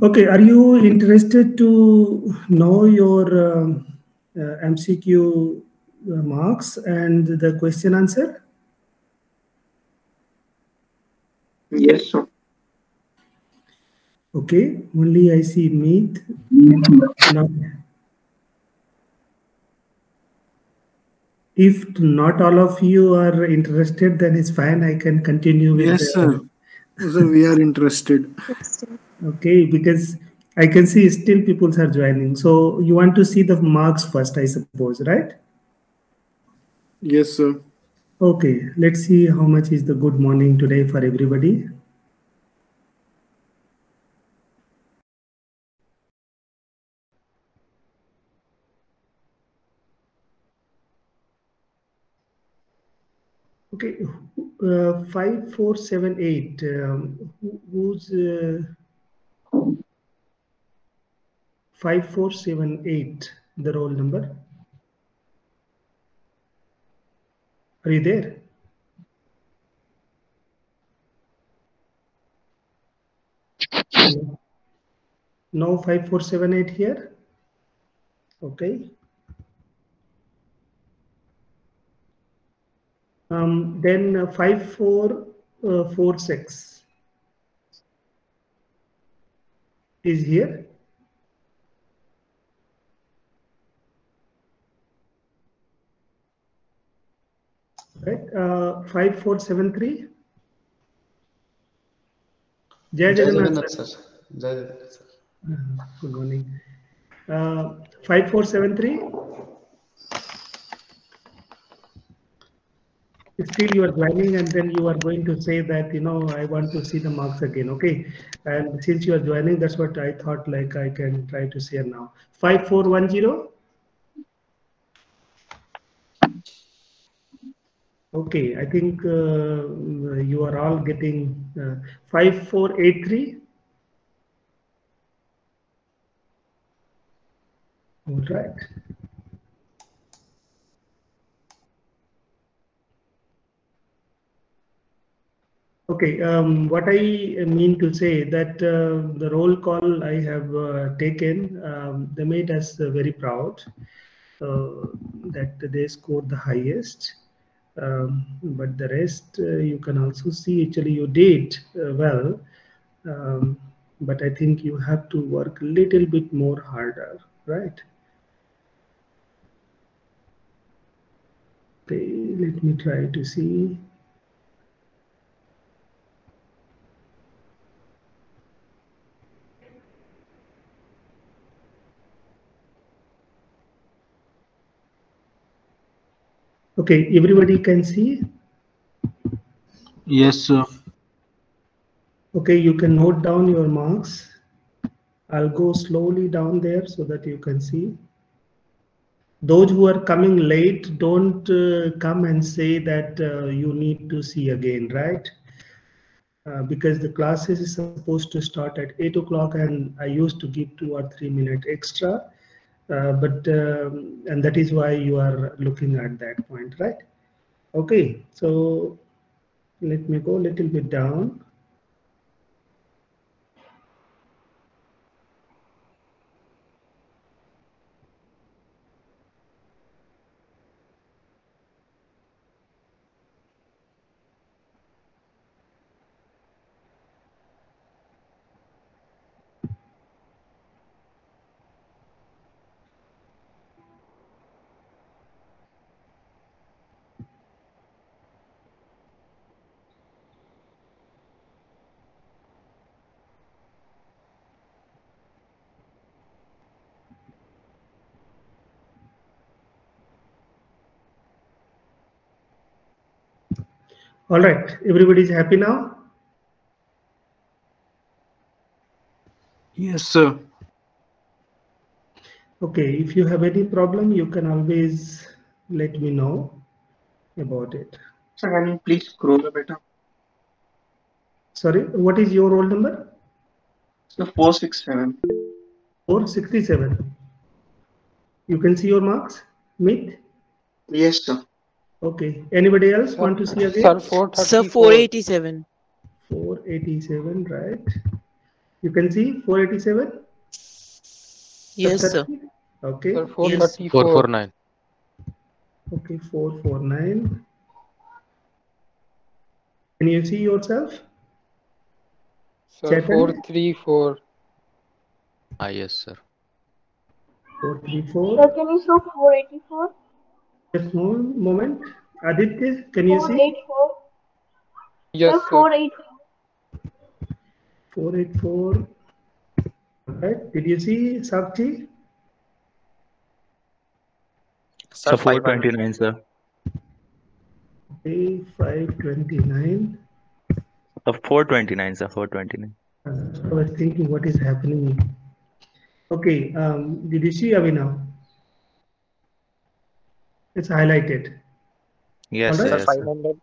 Okay, are you interested to know your MCQ marks and the question answer? Yes, sir. Okay, only I see Meet. Now, if not all of you are interested, then it's fine. I can continue with Yes, sir. So we are interested. Okay, because I can see still people are joining. So you want to see the marks first, I suppose, right? Yes, sir. Okay, let's see how much is the good morning today for everybody. Okay, 5478. Who's 5478? The roll number. Are you there? No 5478 here. Okay. Then 5446 is here. Right. 5473. Jai Jagannath sir. Jai Jagannath sir. Good morning. 5473. Still you are joining and then you are going to say that, I want to see the marks again. Okay. And since you are joining, that's what I thought, like I can try to share now. 5410. Okay. I think you are all getting 5483. All right. Okay, what I mean to say that the roll call I have taken, they made us very proud that they scored the highest. But the rest, you can also see actually you did well. But I think you have to work a little bit more harder, right? Okay, let me try to see. Okay, everybody can see? Yes, sir. Okay, you can note down your marks. I'll go slowly down there so that you can see. Those who are coming late, don't come and say that you need to see again, right? Because the classes is supposed to start at 8 o'clock and I used to give 2 or 3 minutes extra. And that is why you are looking at that point, right? Okay, so let me go a little bit down. All right, everybody is happy now? Yes, sir. Okay, if you have any problem, you can always let me know about it. Sir, can you please scroll a bit up? Sorry, what is your roll number? So 467. 467. You can see your marks, Meet? Yes, sir. Okay. Anybody else want to see again? Sir, 437. 487, right? You can see 487? Yes, sir. Okay. Sir, Yes. 434. 449. Okay, 449. Can you see yourself? Sir, Chetan? 434. Yes, sir. 434. Sir, can you show 484? Just moment. Aditya, can you see? 484. Yes, Sir, sir. 484. 484. Right. Did you see Sakti? Sir, 429, sir. Okay, 529. 429, sir. 429. I was thinking what is happening. Okay, did you see Avinav? It's highlighted. Yes, All sir. right. Yes, sir. 500.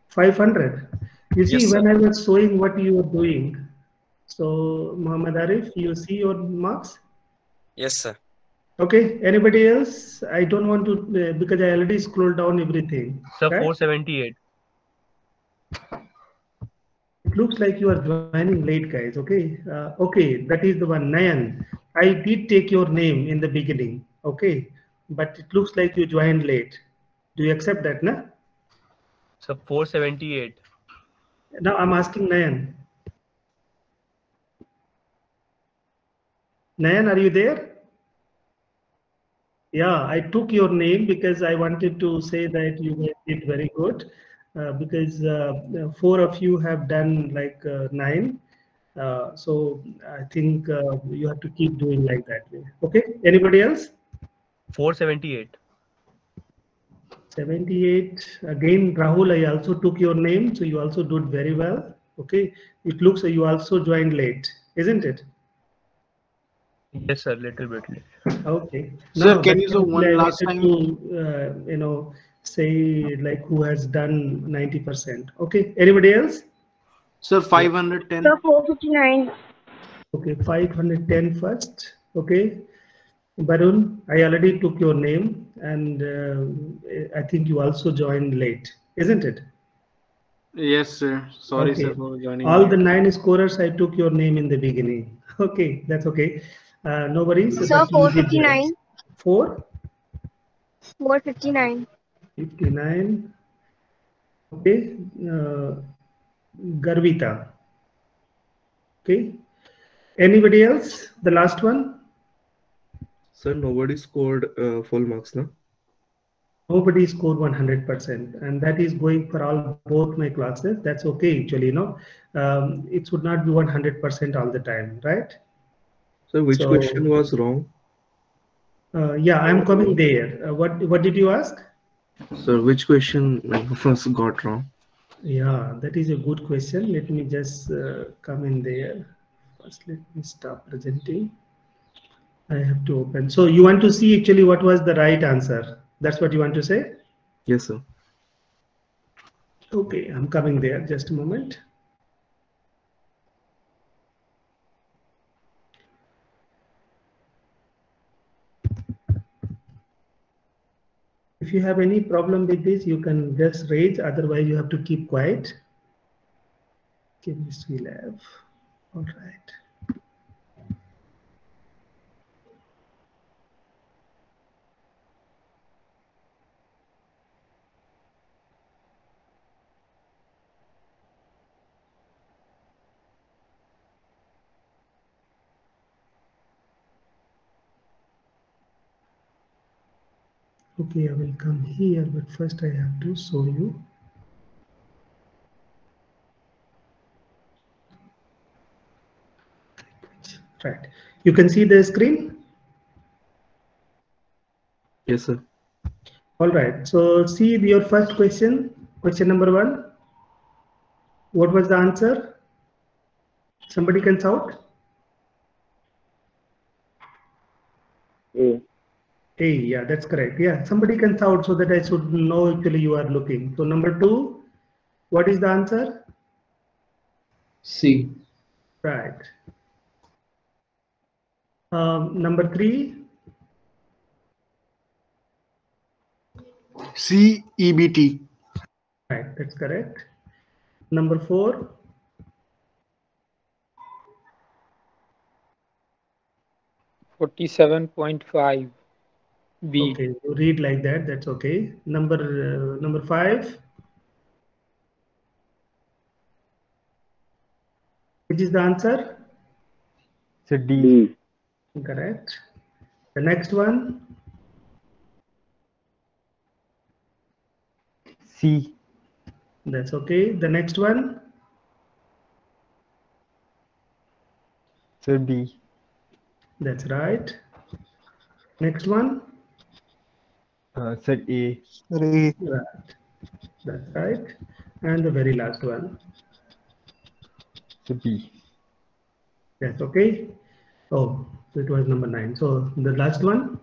500. You see, Yes, sir. when I was showing what you were doing, so Muhammad Arif, you see your marks? Yes, sir. Okay, anybody else? I don't want to, because I already scrolled down everything. Sir, right? 478. It looks like you are joining late, guys. Okay, okay, that is the one. Nayan, I did take your name in the beginning. Okay, but it looks like you joined late. Do you accept that, na? Sir, 478. Now I'm asking Nayan. Nayan, are you there? Yeah, I took your name because I wanted to say that you did very good. Because 4 of you have done like 9. So I think you have to keep doing like that way. Okay, anybody else? 478. 78. Again, Rahul, I also took your name, so you also did very well. Okay, it looks like you also joined late, isn't it? Yes, sir, little bit late. Okay. Sir, No, can that's you show simply one I last wanted time? to, say like who has done 90%. Okay, anybody else? Sir, 510. Sir, 459. Okay, 510 first. Okay, Barun, I already took your name, and I think you also joined late, isn't it? Yes, sir. Sorry, Okay. sir, for joining. All late. the 9 scorers, I took your name in the beginning. Okay, that's okay. No worries. Sir, but you did 459. well. 459. 59. Okay, Garvita. Okay, anybody else? The last one? Sir, nobody scored full marks, no? Nobody scored 100%, and that is going for all both my classes. That's okay, actually, it should not be 100% all the time, right? So which question was wrong? Yeah, I'm coming there. What did you ask? Sir, which question was got wrong? Yeah, that is a good question. Let me just come in there. First, let me stop presenting. I have to open. So you want to see actually what was the right answer? That's what you want to say? Yes, sir. Okay, I'm coming there. Just a moment. If you have any problem with this, you can just raise. Otherwise, you have to keep quiet. Chemistry lab. All right. Okay, I will come here, but first I have to show you. Right. You can see the screen? Yes, sir. All right. So see your first question, question number 1. What was the answer? Somebody can shout? A. A, yeah, that's correct. Yeah, somebody can shout so that I should know actually you are looking. So number 2, what is the answer? C. Right. Number 3. CEBT. Right, that's correct. Number 4. 47.5. B. Okay, you read like that. That's okay. Number 5. Which is the answer? So D. Correct. The next one. C. That's okay. The next one. So D. That's right. Next one. Said A. Right. That's right. And the very last one. So B. That's okay. Oh, so it was number 9. So the last one.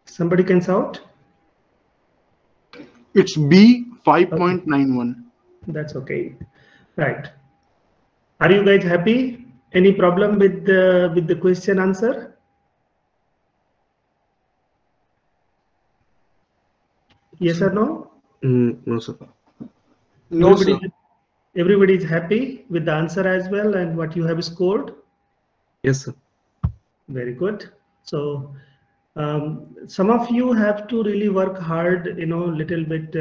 Somebody can shout. It's B, 5.91. That's okay. Right. Are you guys happy? Any problem with the question answer? Yes or no? No, sir. No, sir. Everybody is happy with the answer as well and what you have scored? Yes, sir. Very good. So some of you have to really work hard, little bit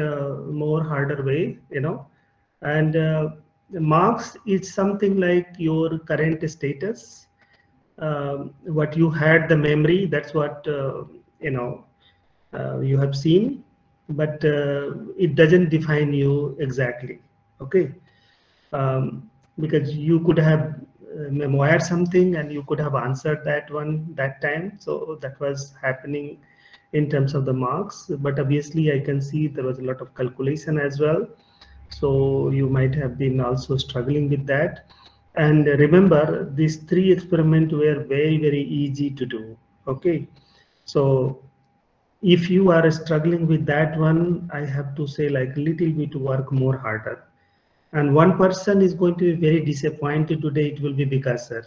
more harder way, and the marks is something like your current status, what you had the memory, that's what you have seen, but it doesn't define you exactly. Okay. Because you could have memoired something and you could have answered that one that time, so that was happening in terms of the marks, but obviously I can see there was a lot of calculation as well, so you might have been also struggling with that. And remember, these 3 experiments were very, very easy to do. Okay, so if you are struggling with that one, I have to say, like, little bit work more harder. And one person is going to be very disappointed today. It will be Vikas sir.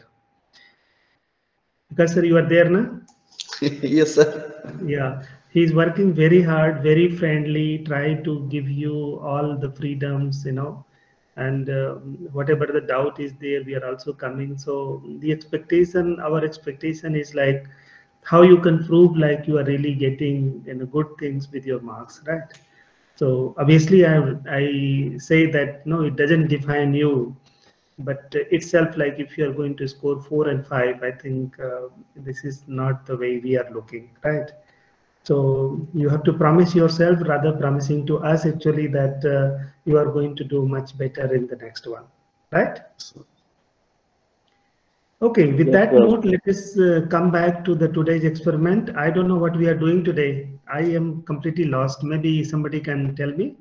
Vikas sir, you are there now? Yes, sir. Yeah, he's working very hard, very friendly, try to give you all the freedoms, and whatever the doubt is there, we are also coming. So the expectation, our expectation is like how you can prove like you are really getting good things with your marks, right? So obviously I say that no, it doesn't define you, but itself, like if you are going to score 4 and 5, I think this is not the way we are looking, right? So you have to promise yourself, rather promising to us actually, that you are going to do much better in the next one, right? Okay, with that note, let us come back to the today's experiment. I don't know what we are doing today. I am completely lost. Maybe somebody can tell me.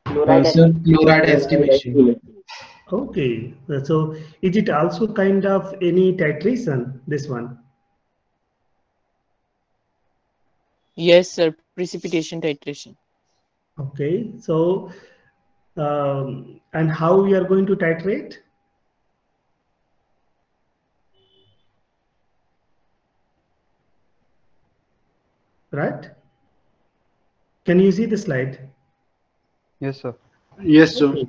Chloride estimation. Okay, so is it also kind of any titration, this one? Yes, sir. Precipitation titration. Okay, so and how we are going to titrate? Right? Can you see the slide? Yes, sir. Yes, sir. Okay.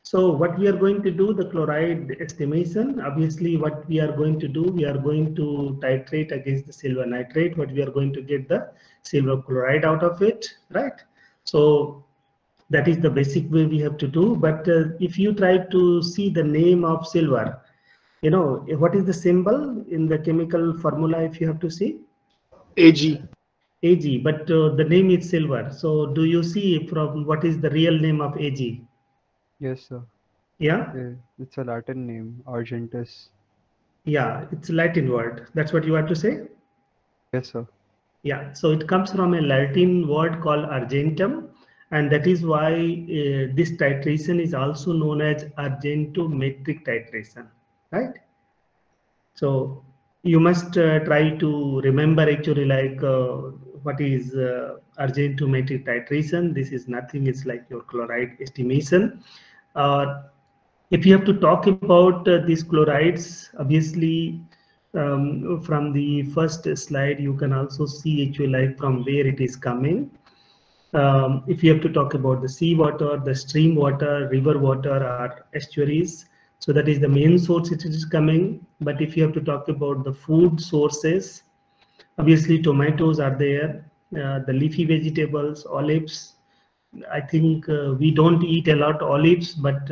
So what we are going to do, the chloride estimation, obviously what we are going to do, we are going to titrate against the silver nitrate, but we are going to get the silver chloride out of it, right? So that is the basic way we have to do. But if you try to see the name of silver, what is the symbol in the chemical formula if you have to see? AG. AG, but the name is silver. So do you see from what is the real name of AG? Yes, sir. Yeah? It's a Latin name, Argentus. Yeah, it's a Latin word. That's what you want to say? Yes, sir. Yeah, so it comes from a Latin word called argentum, and that is why this titration is also known as argentometric titration, right? So you must try to remember actually like what is argentometric titration. This is nothing, it's like your chloride estimation. If you have to talk about these chlorides, obviously from the first slide you can also see actually like from where it is coming. If you have to talk about the sea water, the stream water, river water, or estuaries, so that is the main source it is coming. But if you have to talk about the food sources, obviously tomatoes are there, the leafy vegetables, olives. I think we don't eat a lot olives, but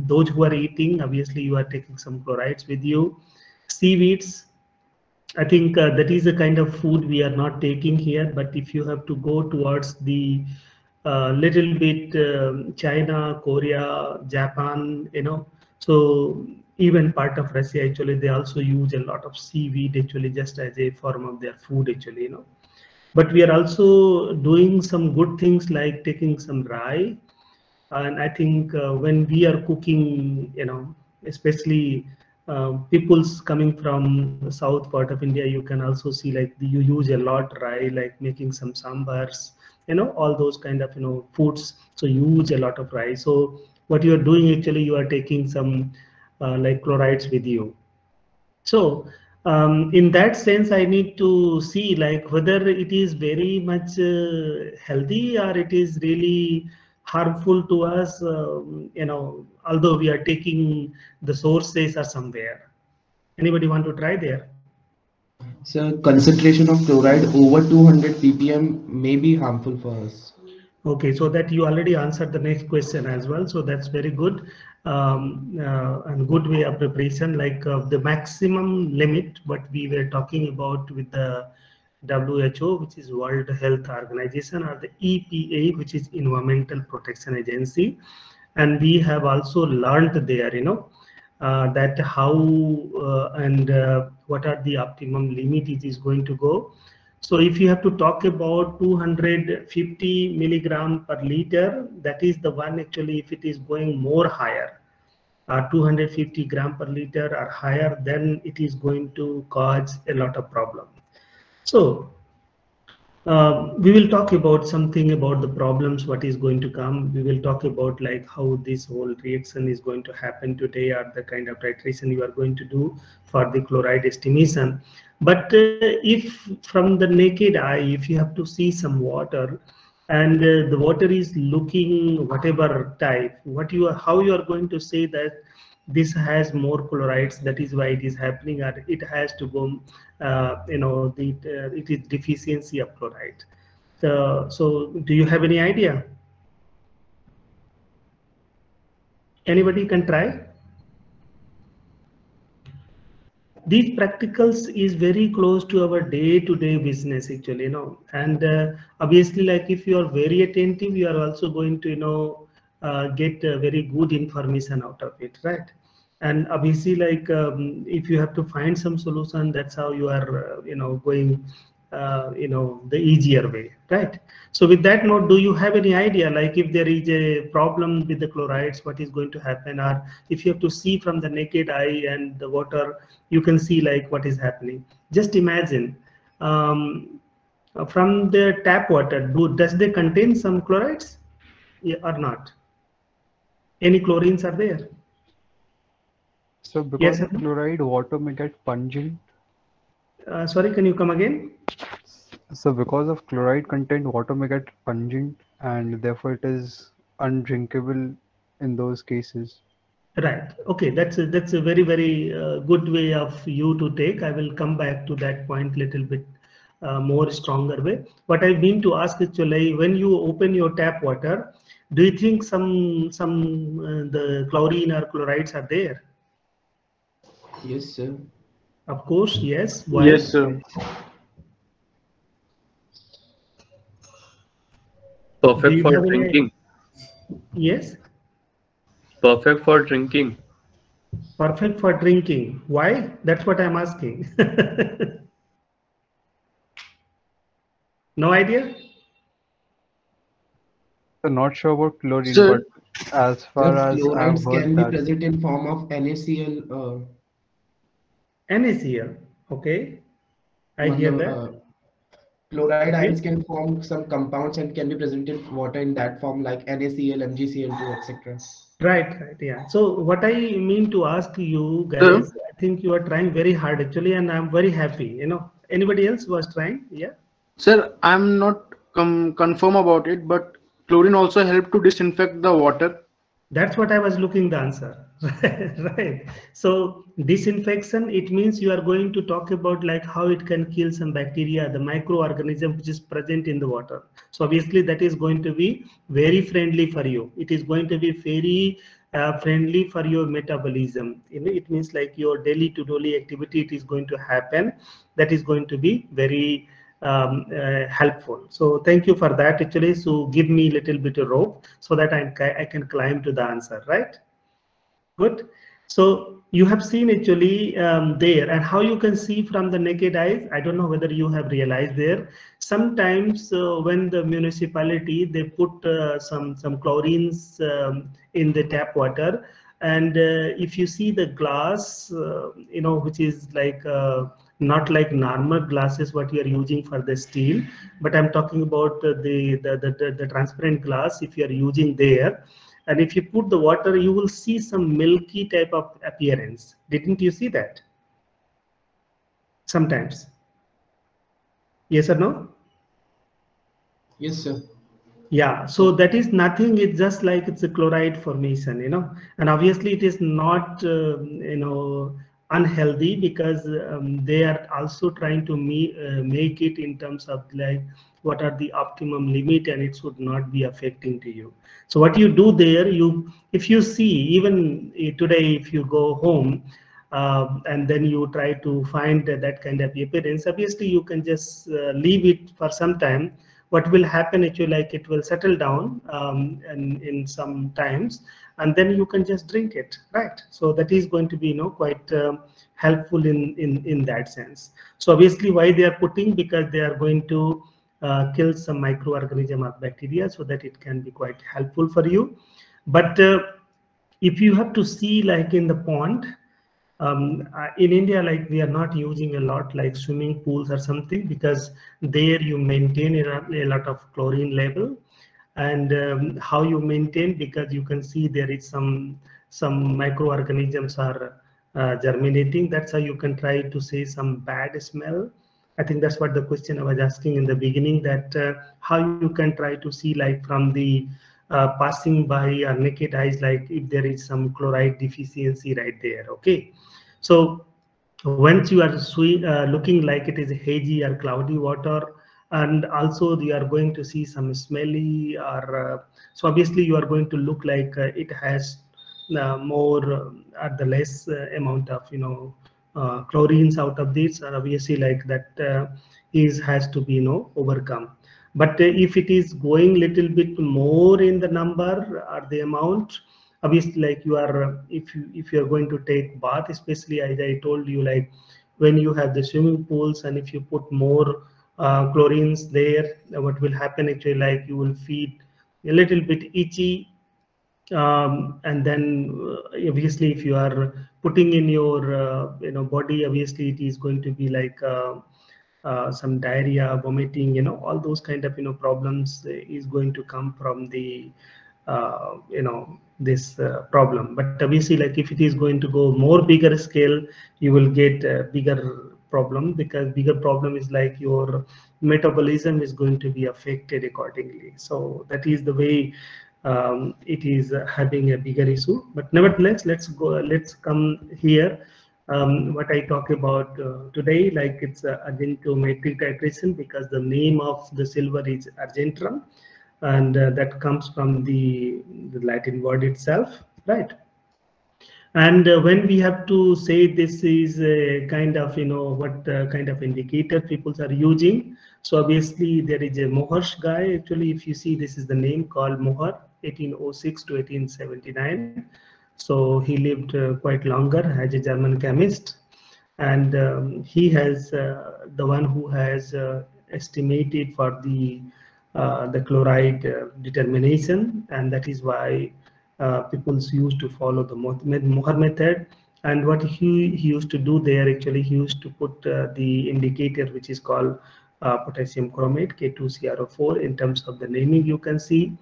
those who are eating, obviously you are taking some chlorides with you. Seaweeds, I think that is the kind of food we are not taking here. But if you have to go towards the little bit China, Korea, Japan, so even part of Russia, actually, they also use a lot of seaweed actually just as a form of their food actually, But we are also doing some good things like taking some rye. And I think when we are cooking, especially people's coming from the south part of India, you can also see like you use a lot rye, like making some sambars, all those kind of, foods. So you use a lot of rye. So what you are doing actually, you are taking some like chlorides with you. So in that sense, I need to see like whether it is very much healthy or it is really harmful to us, although we are taking the sources are somewhere. Anybody want to try there? So concentration of chloride over 200 ppm may be harmful for us. Okay, so that you already answered the next question as well. So that's very good. And good way of preparation, like the maximum limit what we were talking about with the WHO, which is World Health Organization, or the EPA, which is Environmental Protection Agency. And we have also learned there, that how and what are the optimum limit it is going to go. So if you have to talk about 250 milligram per liter, that is the one actually, if it is going more higher, 250 gram per liter or higher, then it is going to cause a lot of problem. So we will talk about something about the problems, what is going to come. We will talk about like how this whole reaction is going to happen today, or the kind of titration you are going to do for the chloride estimation. But if from the naked eye, if you have to see some water and the water is looking whatever type, how you are going to say that this has more chlorides, that is why it is happening, or it has to go, it is deficiency of chloride. So do you have any idea? Anybody can try? These practicals is very close to our day-to-day business actually, and obviously, like if you are very attentive, you are also going to, get very good information out of it, right? And obviously, like if you have to find some solution, that's how you are, going, the easier way, right? So with that note, do you have any idea, like if there is a problem with the chlorides, what is going to happen? Or if you have to see from the naked eye and the water, you can see like what is happening. Just imagine from the tap water, does they contain some chlorides, or not? Any chlorines are there? So because of chloride, water may get pungent. Sorry, can you come again? So because of chloride content, water may get pungent, and therefore it is undrinkable in those cases. Right. Okay, that's a very, very good way of you to take. I will come back to that point little bit more stronger way. What I mean to ask actually, when you open your tap water, do you think some the chlorine or chlorides are there? Yes, sir. Of course, yes. Why? Yes, sir. Perfect for drinking. Yes. Perfect for drinking. Perfect for drinking. Why? That's what I'm asking. No idea? So not sure about chlorine, Sir, but as far as I've Chlorides heard can be that present in form of NaCl. NaCl. Okay. I hear that. Chloride ions can form some compounds and can be present in water in that form, like NaCl, MgCl2, etc. Right, yeah. So what I mean to ask you guys, I think you are trying very hard actually, and I'm very happy. Anybody else was trying? Yeah. Sir, I'm not confirm about it, but chlorine also help to disinfect the water. That's what I was looking the answer. Right. So disinfection, it means you are going to talk about like how it can kill some bacteria, the microorganism which is present in the water. So obviously that is going to be very friendly for you. It is going to be very friendly for your metabolism. It means like your daily to daily activity, it is going to happen. That is going to be very helpful. So thank you for that actually. So give me a little bit of rope so that I can climb to the answer, right? Good. So you have seen actually there, and how you can see from the naked eyes, I don't know whether you have realized there, sometimes when the municipality, they put some chlorines in the tap water, and if you see the glass, which is like not like normal glasses what you are using for the steel, but I'm talking about the transparent glass. If you are using there, and if you put the water, you will see some milky type of appearance. Didn't you see that? Sometimes. Yes or no? Yes, sir. Yeah, so that is nothing. It's just like it's a chloride formation, and obviously it is not, unhealthy, because they are also trying to make it in terms of like what are the optimum limit, and it should not be affecting to you. So what you do there, if you see even today, if you go home and then you try to find that kind of appearance, obviously you can just leave it for some time. What will happen actually, like it will settle down and in some times, and then you can just drink it, right? So that is going to be quite helpful in that sense. So obviously why they are putting, because they are going to kill some microorganism or bacteria, so that it can be quite helpful for you. But if you have to see like in the pond, in India, like we are not using a lot like swimming pools or something, because there you maintain a lot of chlorine level. And how you maintain, because you can see there is some microorganisms are germinating. That's how you can try to say some bad smell. I think that's what the question I was asking in the beginning, that how you can try to see like from the passing by our naked eyes, like if there is some chloride deficiency right there. Okay, so once you are looking like it is hazy or cloudy water, and also you are going to see some smelly, or so obviously you are going to look like it has more or the less amount of chlorines out of this, and obviously like that has to be overcome. But if it is going little bit more in the number or the amount, obviously like you are, if you are going to take bath, especially as I told you, like when you have the swimming pools, and if you put more chlorines there, what will happen actually, like you will feel a little bit itchy. And then obviously if you are putting in your body, obviously it is going to be like some diarrhea, vomiting, all those kind of problems is going to come from the this problem. But obviously like if it is going to go more bigger scale, you will get a bigger problem, because bigger problem is like your metabolism is going to be affected accordingly. So that is the way it is having a bigger issue. But nevertheless, let's come here. What I talk about today, like it's argentometric titration, because the name of the silver is argentum, and that comes from the Latin word itself, right? And when we have to say this is a kind of what kind of indicator people are using, so obviously there is a Mohar's guy. Actually, if you see, this is the name called Mohar, 1806 to 1879. So he lived quite longer as a German chemist, and he has the one who has estimated for the chloride determination, and that is why people used to follow the Mohr method. And what he used to do there, actually he used to put the indicator which is called potassium chromate, K2CrO4, in terms of the naming you can see.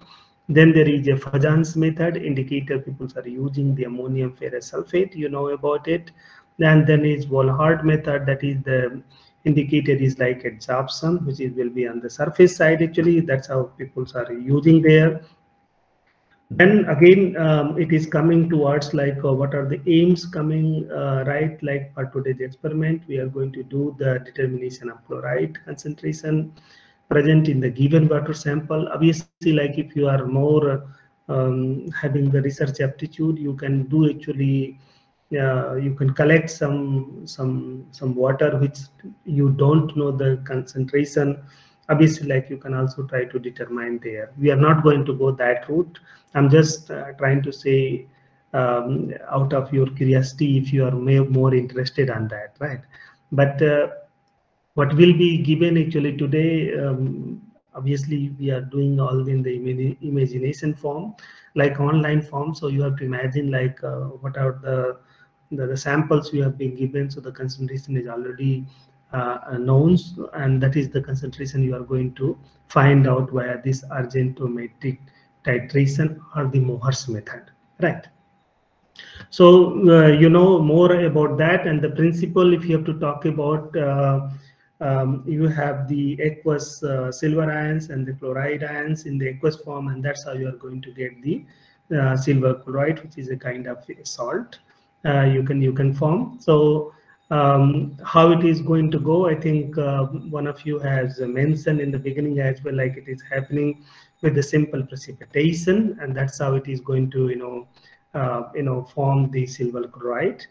Then there is a Fajans method indicator, people are using the ammonium ferrous sulfate, you know about it. And then is Volhard method, that is the indicator is like adsorption, which will be on the surface side. Actually, that's how people are using there. Then again, it is coming towards like what are the aims coming, right? Like for today's experiment, we are going to do the determination of chloride concentration present in the given water sample. Obviously, like if you are more having the research aptitude, you can do actually, you can collect some water which you don't know the concentration. Obviously, like you can also try to determine there. We are not going to go that route. I'm just trying to say out of your curiosity, if you are more interested on that, right? But what will be given actually today, obviously we are doing all in the imagination form, like online form. So you have to imagine like what are the samples you have been given. So the concentration is already known, and that is the concentration you are going to find out via this argentometric titration or the Mohr's method, right? So you know more about that, and the principle, if you have to talk about, you have the aqueous silver ions and the chloride ions in the aqueous form, and that's how you are going to get the silver chloride, which is a kind of salt you can form. So how it is going to go, I think one of you has mentioned in the beginning as well, like it is happening with the simple precipitation, and that's how it is going to form the silver chloride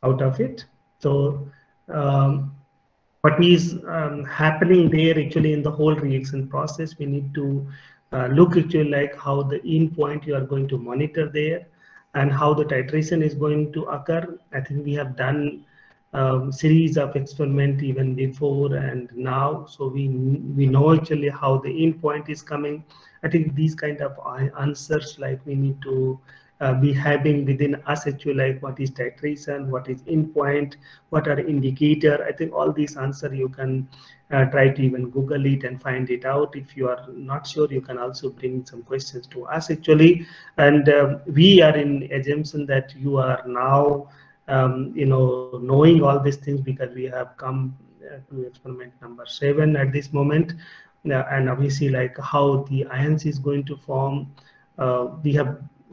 out of it. So what is happening there actually in the whole reaction process, we need to look actually like how the end point you are going to monitor there, and how the titration is going to occur. I think we have done series of experiment even before and now, so we know actually how the end point is coming. I think these kind of answers, like we need to be having within us actually, like what is titration, what is end point, what are indicator. I think all these answer you can try to even Google it and find it out. If you are not sure, you can also bring some questions to us actually, and we are in assumption that you are now knowing all these things, because we have come to experiment number 7 at this moment. And obviously like how the ions is going to form, we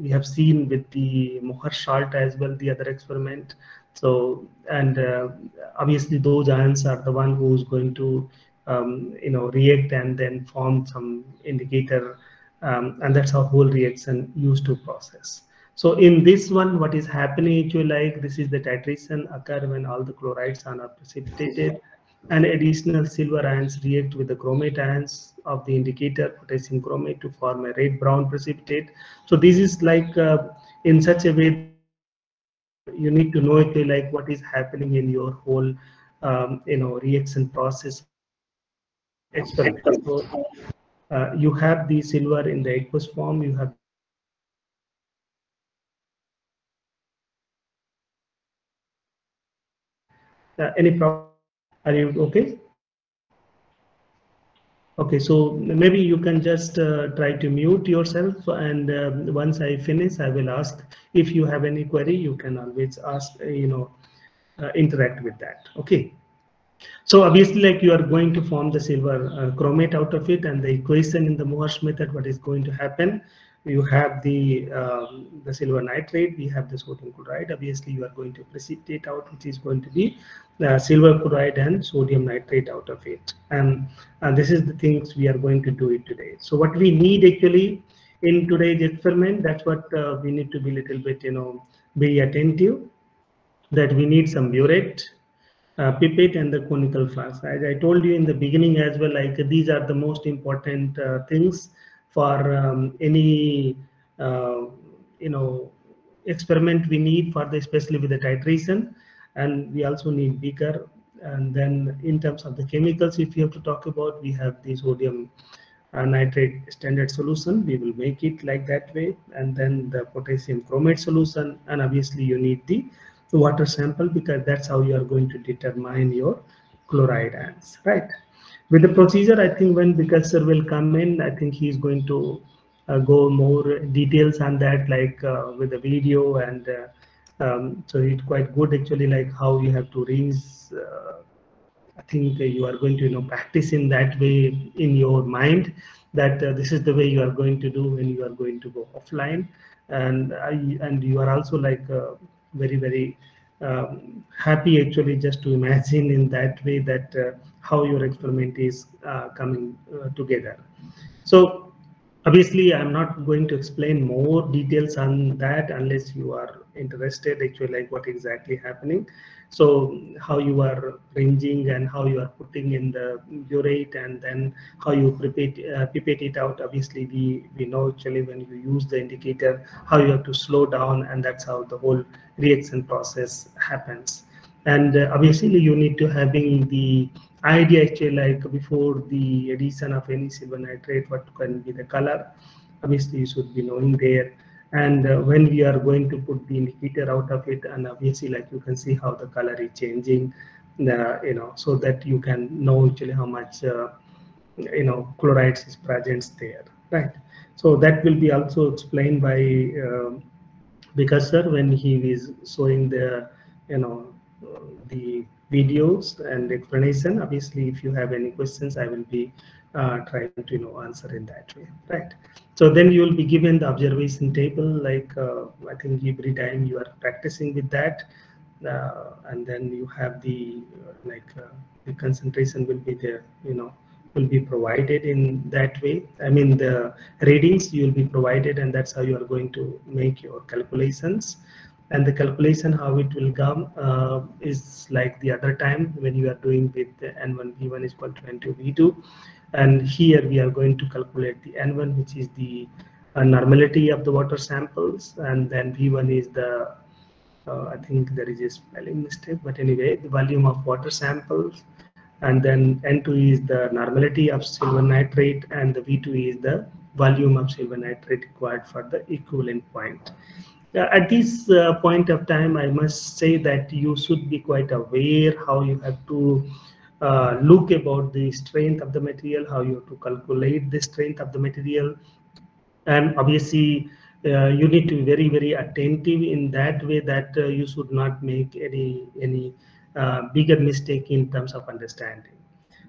have seen with the Mohr salt as well, the other experiment. So, and obviously those ions are the one who is going to react and then form some indicator, and that's how whole reaction used to process. So in this one, what is happening actually, like this is the titration occur when all the chlorides are precipitated, and additional silver ions react with the chromate ions of the indicator potassium chromate to form a red brown precipitate. So this is like in such a way you need to know actually like what is happening in your whole reaction process experiment. So you have the silver in the aqueous form, you have any problem? Are you okay? Okay, so maybe you can just try to mute yourself, and once I finish, I will ask. If you have any query, you can always ask, interact with that. Okay. So obviously, like you are going to form the silver chromate out of it, and the equation in the Mohr's method, what is going to happen? You have the silver nitrate, we have the sodium chloride. Obviously, you are going to precipitate out, which is going to be silver chloride and sodium nitrate out of it. And this is the things we are going to do it today. So what we need actually in today's experiment, that's what we need to be a little bit, be attentive, that we need some burette, pipette, and the conical flask. As I told you in the beginning as well, like these are the most important things for any experiment we need for the, especially with the titration. And we also need beaker. And then in terms of the chemicals, if you have to talk about, we have the sodium nitrate standard solution, we will make it like that way, and then the potassium chromate solution, and obviously you need the water sample, because that's how you are going to determine your chloride ions, right? With the procedure, I think when Vikas sir will come in, I think he's going to go more details on that, like with the video, and so it's quite good actually, like how you have to raise I think you are going to practice in that way in your mind, that this is the way you are going to do when you are going to go offline, and you are also like very very happy actually just to imagine in that way that how your experiment is coming together. So obviously I'm not going to explain more details on that unless you are interested actually like what exactly happening. So how you are ranging and how you are putting in the burette and then how you pipette it out. Obviously we know actually when you use the indicator how you have to slow down, and that's how the whole reaction process happens. And obviously you need to having the idea actually like before the addition of any silver nitrate what can be the color. Obviously you should be knowing there, and when we are going to put the indicator out of it, and obviously like you can see how the color is changing, so that you can know actually how much chlorides is present there, right? So that will be also explained by Vikas sir when he is showing the the videos and explanation. Obviously if you have any questions I will be trying to answer in that way, right? So then you will be given the observation table, like I think every time you are practicing with that, and then you have the the concentration will be there, will be provided in that way. I mean the readings you will be provided, and that's how you are going to make your calculations. And the calculation how it will come is like the other time when you are doing with the N1 V1 is equal to N2 V2, and here we are going to calculate the N1, which is the normality of the water samples, and then V1 is the I think there is a spelling mistake, but anyway the volume of water samples, and then N2 is the normality of silver nitrate, and the V2 is the volume of silver nitrate required for the equivalent point. At this point of time, I must say that you should be quite aware how you have to look about the strength of the material, how you have to calculate the strength of the material, and obviously you need to be very very attentive in that way that you should not make any bigger mistake in terms of understanding.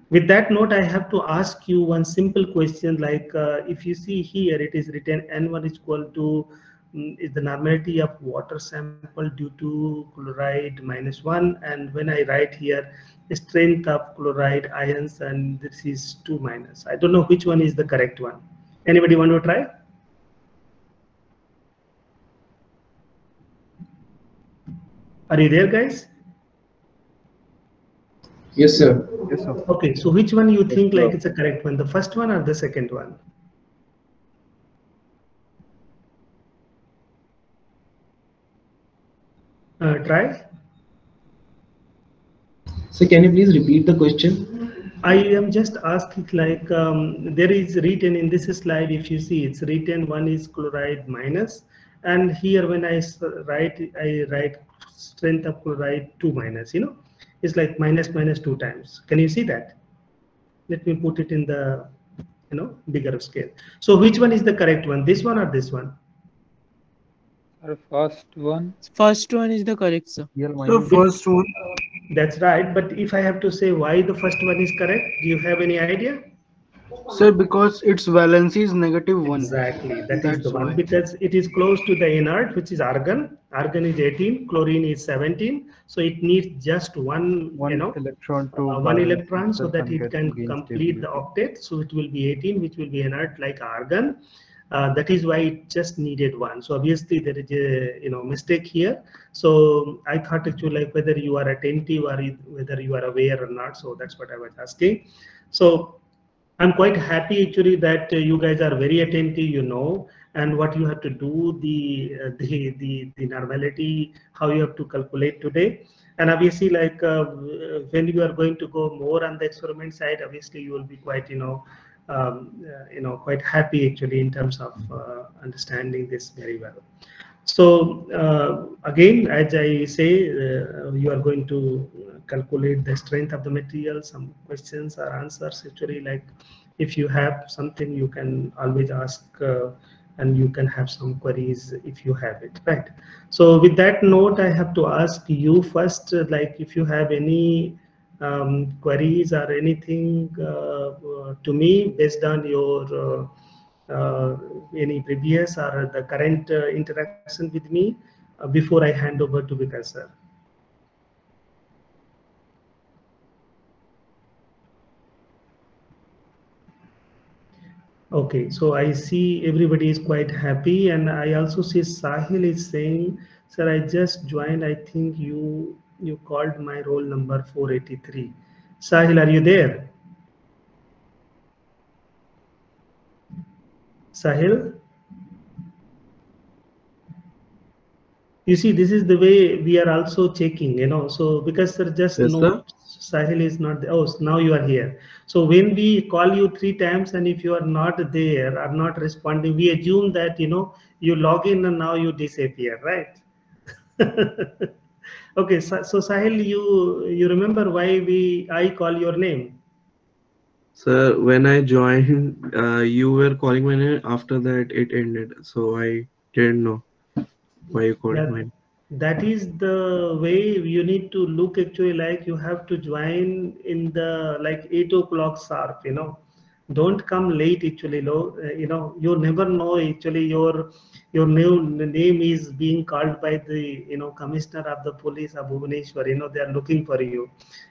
With that note, I have to ask you one simple question, like if you see here it is written N1 is equal to is the normality of water sample due to chloride -1, and when I write here the strength of chloride ions, and this is 2 minus. I don't know which one is the correct one. Anybody want to try? Are you there, guys? Yes, sir. Yes, sir. Okay, so which one you think like it's a correct one, the first one or the second one? Try. So can you please repeat the question? I am just asking like there is written in this slide, if you see it's written one is chloride minus, and here when I write strength of chloride 2 minus, it's like minus 2 times. Can you see that? Let me put it in the bigger scale. So which one is the correct one, this one or this one? First one. First one is the correct, sir. So first one. That's right. But if I have to say why the first one is correct, do you have any idea? Sir, because its valency is -1. Exactly. That is the one, because it is close to the inert, which is argon. Argon is 18, chlorine is 17. So it needs just one electron to one electron so that it can complete the octet. So it will be 18, which will be inert like argon. That is why it just needed one. So obviously there is a mistake here. So I thought actually like whether you are attentive or whether you are aware or not. So that's what I was asking. So I'm quite happy actually that you guys are very attentive, and what you have to do, the normality, how you have to calculate today. And obviously like when you are going to go more on the experiment side, obviously you will be quite quite happy actually in terms of understanding this very well. So again, as I say, you are going to calculate the strength of the material. Some questions or answers actually, like if you have something you can always ask, and you can have some queries if you have it, right? So with that note, I have to ask you first, like if you have any queries or anything to me based on your any previous or the current interaction with me before I hand over to Vikas sir. Okay, so I see everybody is quite happy, and I also see Sahil is saying, sir, I just joined. I think you called my roll number 483. Sahil, are you there? Sahil? You see, this is the way we are also checking, you know, so because sir just Yes, know Sahil is not there. Oh, now you are here. So when we call you 3 times and if you are not there or not responding, we assume that, you know, you log in and now you disappear, right? Okay, so Sahil, you remember why I call your name? Sir, when I joined, you were calling my name. After that, it ended. So I didn't know why you called my name. That is the way you need to look actually, like you have to join in the like 8 o'clock sharp, you know. Don't come late actually, you know, you never know actually your name is being called by the, you know, commissioner of the police of Bhubaneswar, you know, they are looking for you,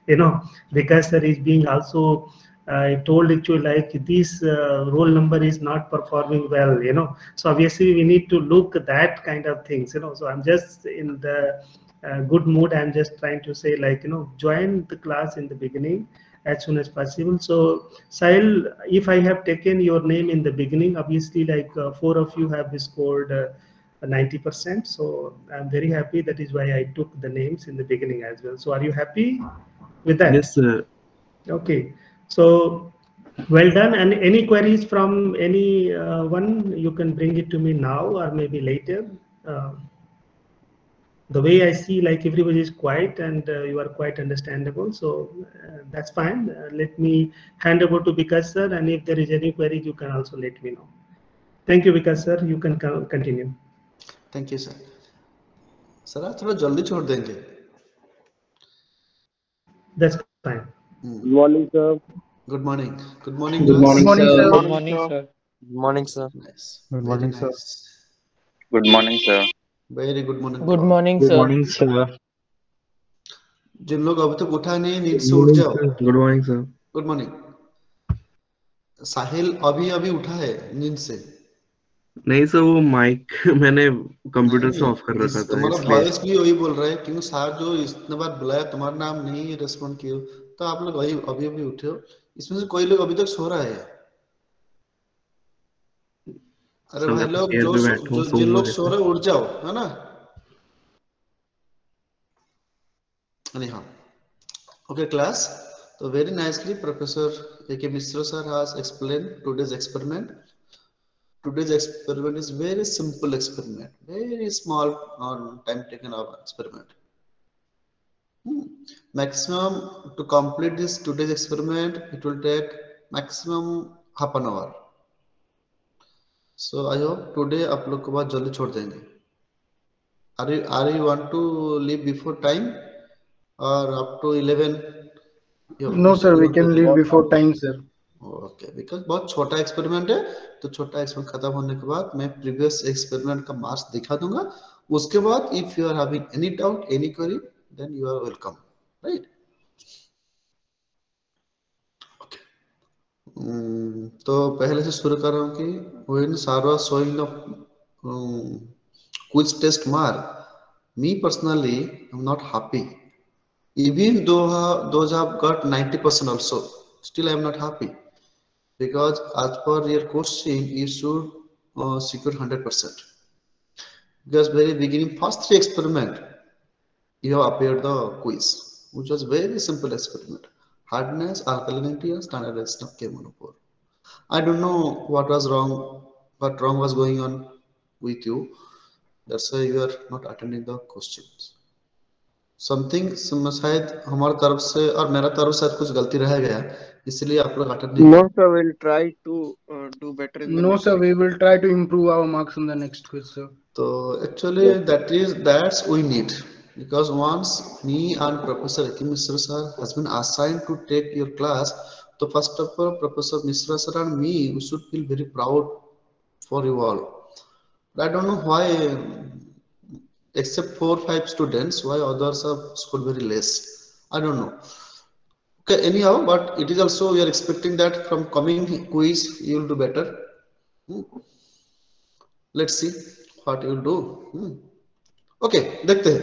you know, because there is being also I told actually like this roll number is not performing well, you know. So obviously we need to look at that kind of things, you know. So I'm just in the good mood. I'm just trying to say like, you know, join the class in the beginning as soon as possible. So Sahil, if I have taken your name in the beginning, obviously like 4 of you have scored 90%. So I'm very happy. That is why I took the names in the beginning as well. So are you happy with that? Yes, sir. Okay. So well done. And any queries from any one, you can bring it to me now or maybe later. The way I see like everybody is quiet and you are quite understandable. So that's fine. Let me hand over to Vikas sir. And if there is any query, you can also let me know. Thank you, Vikas sir. You can continue. Thank you, sir. Sir आज थोड़ा जल्दी छोड़ देंगे. That's fine. Good morning, sir. Good morning. Good morning. Good morning, sir. Good morning, sir. Good morning, sir. Nice. Good Very morning, sir. nice. Good morning, sir. Very good morning. Good morning, Good sir. morning, sir. जिन लोग अभी तक उठा नहीं नींद से उठ जाओ. Good morning, sir. Good morning. साहिल अभी अभी उठा है नींद से. नहीं सर, वो माइक मैंने कंप्यूटर से ऑफ कर रखा था तुम्हारा इसलिए. वॉइस भी वही बोल रहा है क्यों सर जो इतने बार बुलाया तुम्हारा नाम नहीं रिस्पॉन्ड किए तो आप लोग अभी अभी उठे हो. इसमें से कोई लोग अभी तक सो रहा है. अरे भाई लोग जो जिन लोग सो रहे उठ जाओ, है ना. Anyhow, okay class. So very nicely Professor A.K. Mishra sir has explained today's experiment. Today's experiment is very simple experiment, very small time taken of experiment. Maximum to complete this today's experiment, it will take maximum half an hour. So I hope today आप लोग को बहुत जल्दी छोड़ देंगे. Are you want to leave before time or up to 11? No sir, we can leave before time, sir. Okay, because बहुत छोटा experiment है तो छोटा एक्सपेरिमेंट खत्म होने के बाद मैं प्रीवियस एक्सपेरिमेंट का मार्क्स दिखा दूंगा. उसके बाद if you are having any doubt any query then you are welcome, right. Okay, तो पहले से शुरू कर रहा हूँ कि when sir was showing the quiz test mark, me personally I'm not happy. Even though those have got 90% also, still I am not happy. Because as per your question, you should secure 100%. Because very beginning, first 3 experiment, you have appeared the quiz, which was very simple experiment. Hardness, alkalinity, and standardized of chemonophore. I don't know what was wrong, what wrong was going on with you. That's why you are not attending the questions. Something शायद हमारी तरफ से और मेरा तरफ से कुछ गलती रह गया, इसलिए आप लोग अटेंड नहीं. No sir, we'll try to do better in the No next sir, week. we will try to improve our marks in the next quiz, sir. तो actually that's we need. because once me and Professor Akim Mishra sir has been assigned to take your class, so first of all, Professor Mishra sir and me, we should feel very proud for you all. But I don't know why, except 4 or 5 students, why others have scored very less. I don't know. Okay, anyhow, but it is also, we are expecting that from coming quiz you will do better. Let's see what you will do. Okay, देखते हैं.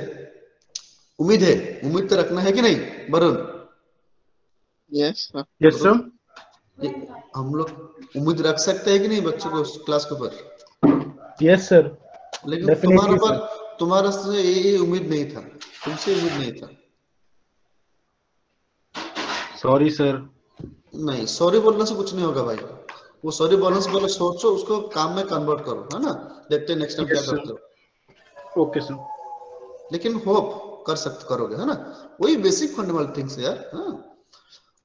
उम्मीद है, उम्मीद तो रखना है कि नहीं Varun? Yes sir. Yes sir. हम लोग उम्मीद रख सकते हैं कि नहीं बच्चों को क्लास के ऊपर? Yes sir. लेकिन तुम्हारा से ये उम्मीद नहीं था, तुमसे उम्मीद नहीं था. Sorry sir. नहीं, सॉरी बोलने से कुछ नहीं होगा भाई. वो सॉरी बोलने से पहले सोचो, उसको काम में कन्वर्ट करो, है ना? देखते हैं नेक्स्ट टाइम क्या करते हो. Okay sir. लेकिन होप कर सकते करोगे, है ना? वही बेसिक फंडामेंटल थिंग्स यार.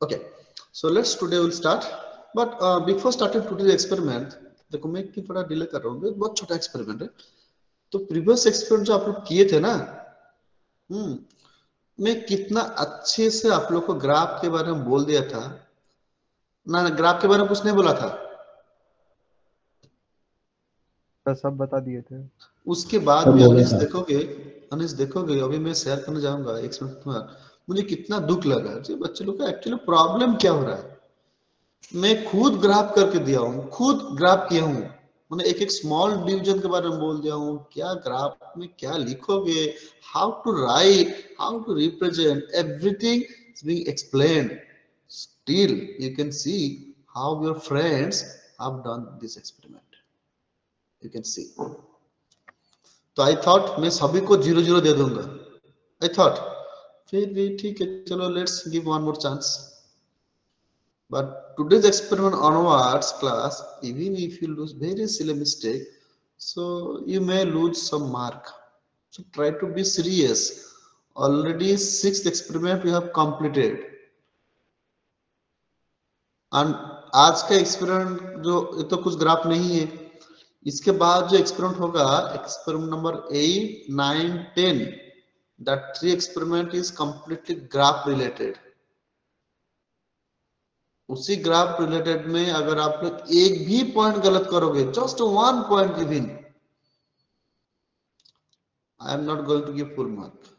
Okay, so let's today will start. But before starting today's experiment, देखो मैं क्यों थोड़ा डिले कर रहा हूँ, बहुत छोटा एक्सपेरिमेंट है. तो प्रीवियस एक्सपेरिमेंट जो आप लोग किए थे ना, मैं कितना अच्छे से आप लोग को ग्राफ के बारे में बोल दिया था ना. ग्राफ के बारे में कुछ नहीं बोला था, सब बता दिए थे. उसके बाद भी अनिश देखोगे अभी मैं शेयर करने जाऊंगा एक्सपेरिमेंट तुम्हारा. मुझे कितना दुख लगा जी, बच्चे लोग का एक्चुअली प्रॉब्लम क्या हो रहा है. मैं खुद ग्राफ करके दिया हूँ, खुद ग्राफ किया हूँ. मैंने एक स्मॉल डिवीजन के बारे में बोल दिया हूँ. क्या ग्राफ में क्या लिखोगे, how to write, how to represent, everything is being explained. Still you can see how your friends have done this experiment. You can see. तो आई थॉट मैं सभी को 0-0 दे दूंगा. आई थॉट फिर भी ठीक है, चलो let's give one more chance. But today's experiment onwards class, even if you lose very silly mistake, so you may lose some mark. So try to be serious. Already 6th experiment we have completed. And आज का experiment जो ये तो कुछ graph नहीं है. इसके बाद जो experiment होगा, experiment number 8, 9, 10, that 3 experiment is completely graph related. उसी ग्राफ रिलेटेड में अगर आप लोग एक भी पॉइंट गलत करोगे, just 1 point given, I am not going to give full mark.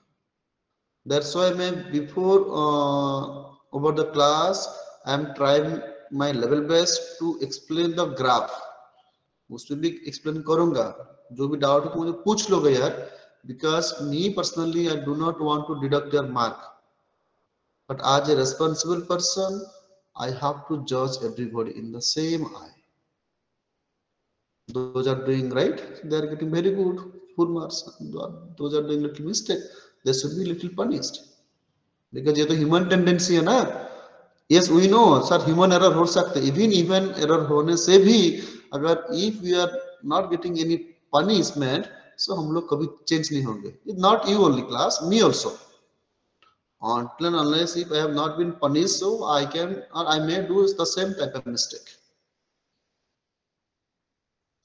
That's why मैं before over the class I am trying my level best to explain the graph. उसमें भी एक्सप्लेन करूंगा. जो भी डाउट है मुझे पूछ लोगे यार, because me personally I do not want to deduct your mark, but as a responsible person I have to judge everybody in the same eye. Those are doing right, they are getting very good full marks. Those are doing little mistake, they should be little punished, because ये तो human tendency है ना. Yes, we know sir, human error हो सकते. even error होने से भी अगर if we are not getting any punishment, so हम लोग कभी change नहीं होंगे. Not you only class, me also. Until and unless if I have not been punished, so I can or I may do the same type of mistake.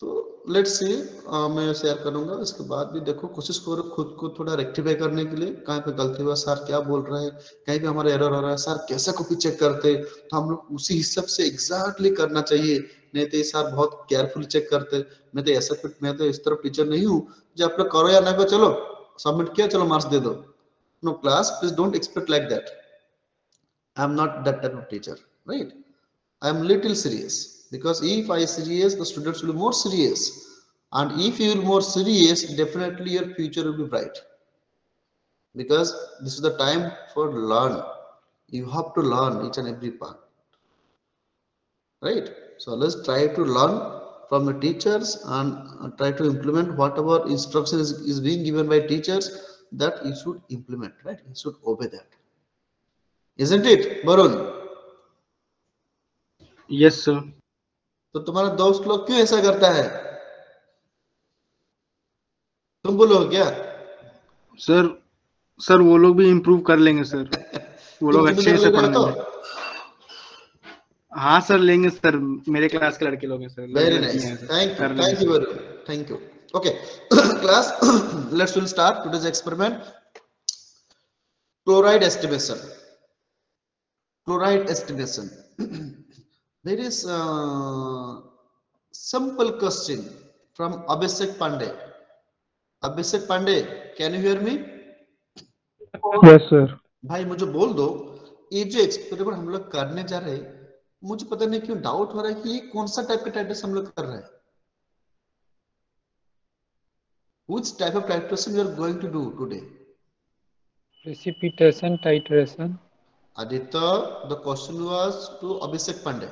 तो let's see, मैं share करूंगा. इसके बाद भी देखो, कोशिश करो खुद को थोड़ा रेक्टिफाई करने के लिए. कहाँ पे गलती हुआ, सर क्या बोल रहे हैं, कहीं पे हमारा एरर हो रहा है, सर कैसे कॉपी चेक करते, तो हम लोग उसी हिसाब से एग्जैक्टली करना चाहिए. नहीं तो ये सर बहुत केयरफुली चेक करते. मैं तो ऐसा कुछ, मैं तो इस तरफ टीचर नहीं हूँ जो आप लोग करो या ना करो, चलो सबमिट किया, चलो मार्क्स दे दो. No class, please don't expect like that. I am not that type of teacher, right? I am little serious, because if I serious, the students will be more serious, and if you will more serious, definitely your future will be bright, because this is the time for learn. You have to learn each and every part, right? So let's try to learn from the teachers and try to implement whatever instruction is being given by teachers, that you should implement, right? You should obey that, isn't it, Varun? Yes sir. तो तुम्हारा दोस्त लोग क्यों ऐसा करता है, तुम बोलो क्या? सर वो लोग भी इम्प्रूव कर लेंगे सर. वो लोग अच्छे से पढ़ लेंगे. हाँ सर लेंगे सर, मेरे क्लास के लड़के लोग हैं sir. Very nice, thank you Varun, thank you. Okay, class, let's will start today's experiment. chloride estimation. Chloride estimation. There is a simple question from Abhishek Pandey. Abhishek Pandey, can you hear me? Yes, sir. भाई मुझे बोल दो, ये जो experiment हम लोग करने जा रहे हैं, मुझे पता नहीं क्यों डाउट हो रहा है कि ये कौन सा टाइप का टाइट्रेशन हम लोग कर रहे हैं. Which type of titration we are going to do today? Precipitation titration. Aditya, the question was to Abhishek Pandey.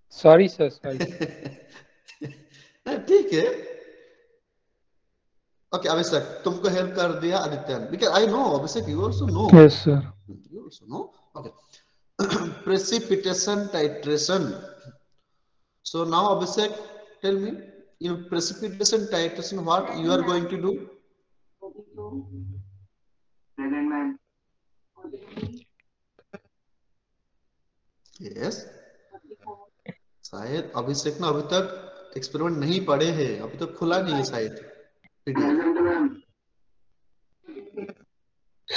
Sorry, sir. Sorry. ठीक है. Okay, Abhishek, तुमको help कर दिया Aditya. Because I know Abhishek, you also know. Yes, sir. You also know. Okay. Precipitation titration. So now Abhishek, tell me, in precipitation titration, what you are going to do? Yes. शायद अभिषेक ना अभी तक experiment नहीं पढ़े हैं, अभी तक खुला नहीं है शायद PDF.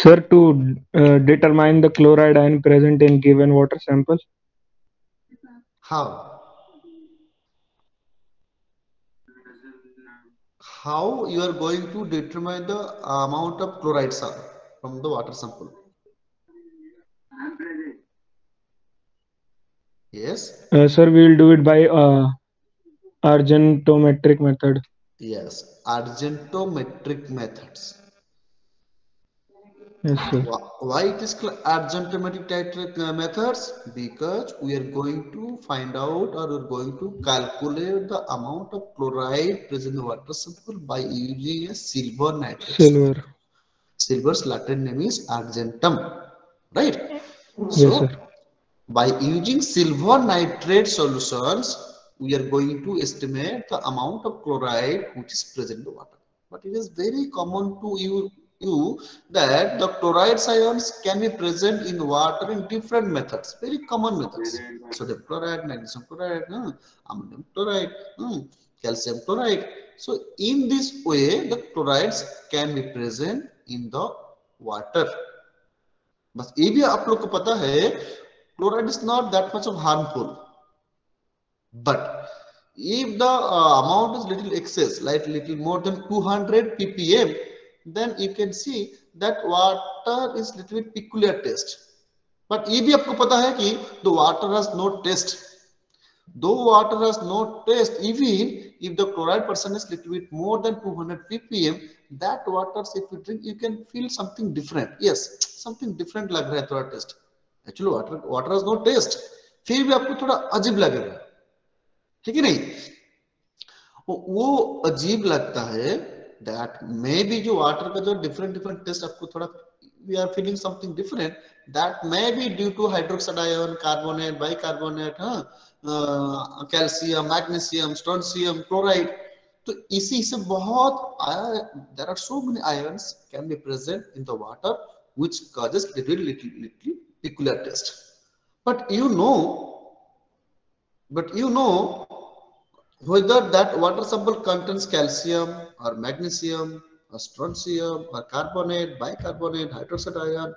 Sir, to determine the chloride ion present in given water sample. How? How you are going to determine the amount of chloride from the water sample? Yes. Sir, we will do it by argentometric method. Yes, argentometric methods. Yes, sir. Why it is called argentometric methods? Because we are going to find out, or we are going to calculate the amount of chloride present in the water sample by using a silver nitrate. Silver. Silver's Latin name is argentum, right? Yes, So, sir. by using silver nitrate solutions, we are going to estimate the amount of chloride which is present in the water. But it is very common to you that the chloride ions can be present in water in different methods, very common methods. Sodium chloride, magnesium chloride, ammonium chloride, calcium chloride. So in this way, the chlorides can be present in the water. बस ये भी आप लोग को पता है, chloride is not that much of harmful. But if the amount is little excess, like little more than 200 ppm, then you can see that water is little bit peculiar taste. But ये भी आपको पता है कि the water has no taste. Though water has no taste, even if the chloride percent is little bit more than 200 ppm, that water if you drink, you can feel something different. Yes, something different लग रहा है थोड़ा taste. Actually water has no taste. फिर भी आपको थोड़ा अजीब लगेगा, ठीक है नहीं? वो अजीब लगता है. That maybe जो water का जो different taste आपको थोड़ा, we are feeling something different. That may be due to hydroxide ion, carbonate, bicarbonate, calcium, magnesium, strontium, chloride. तो इसी से बहुत there are so many ions can be present in the water which causes little peculiar taste. But you know whether that water sample contains calcium or magnesium or strontium or carbonate, bicarbonate, hydroxide ion,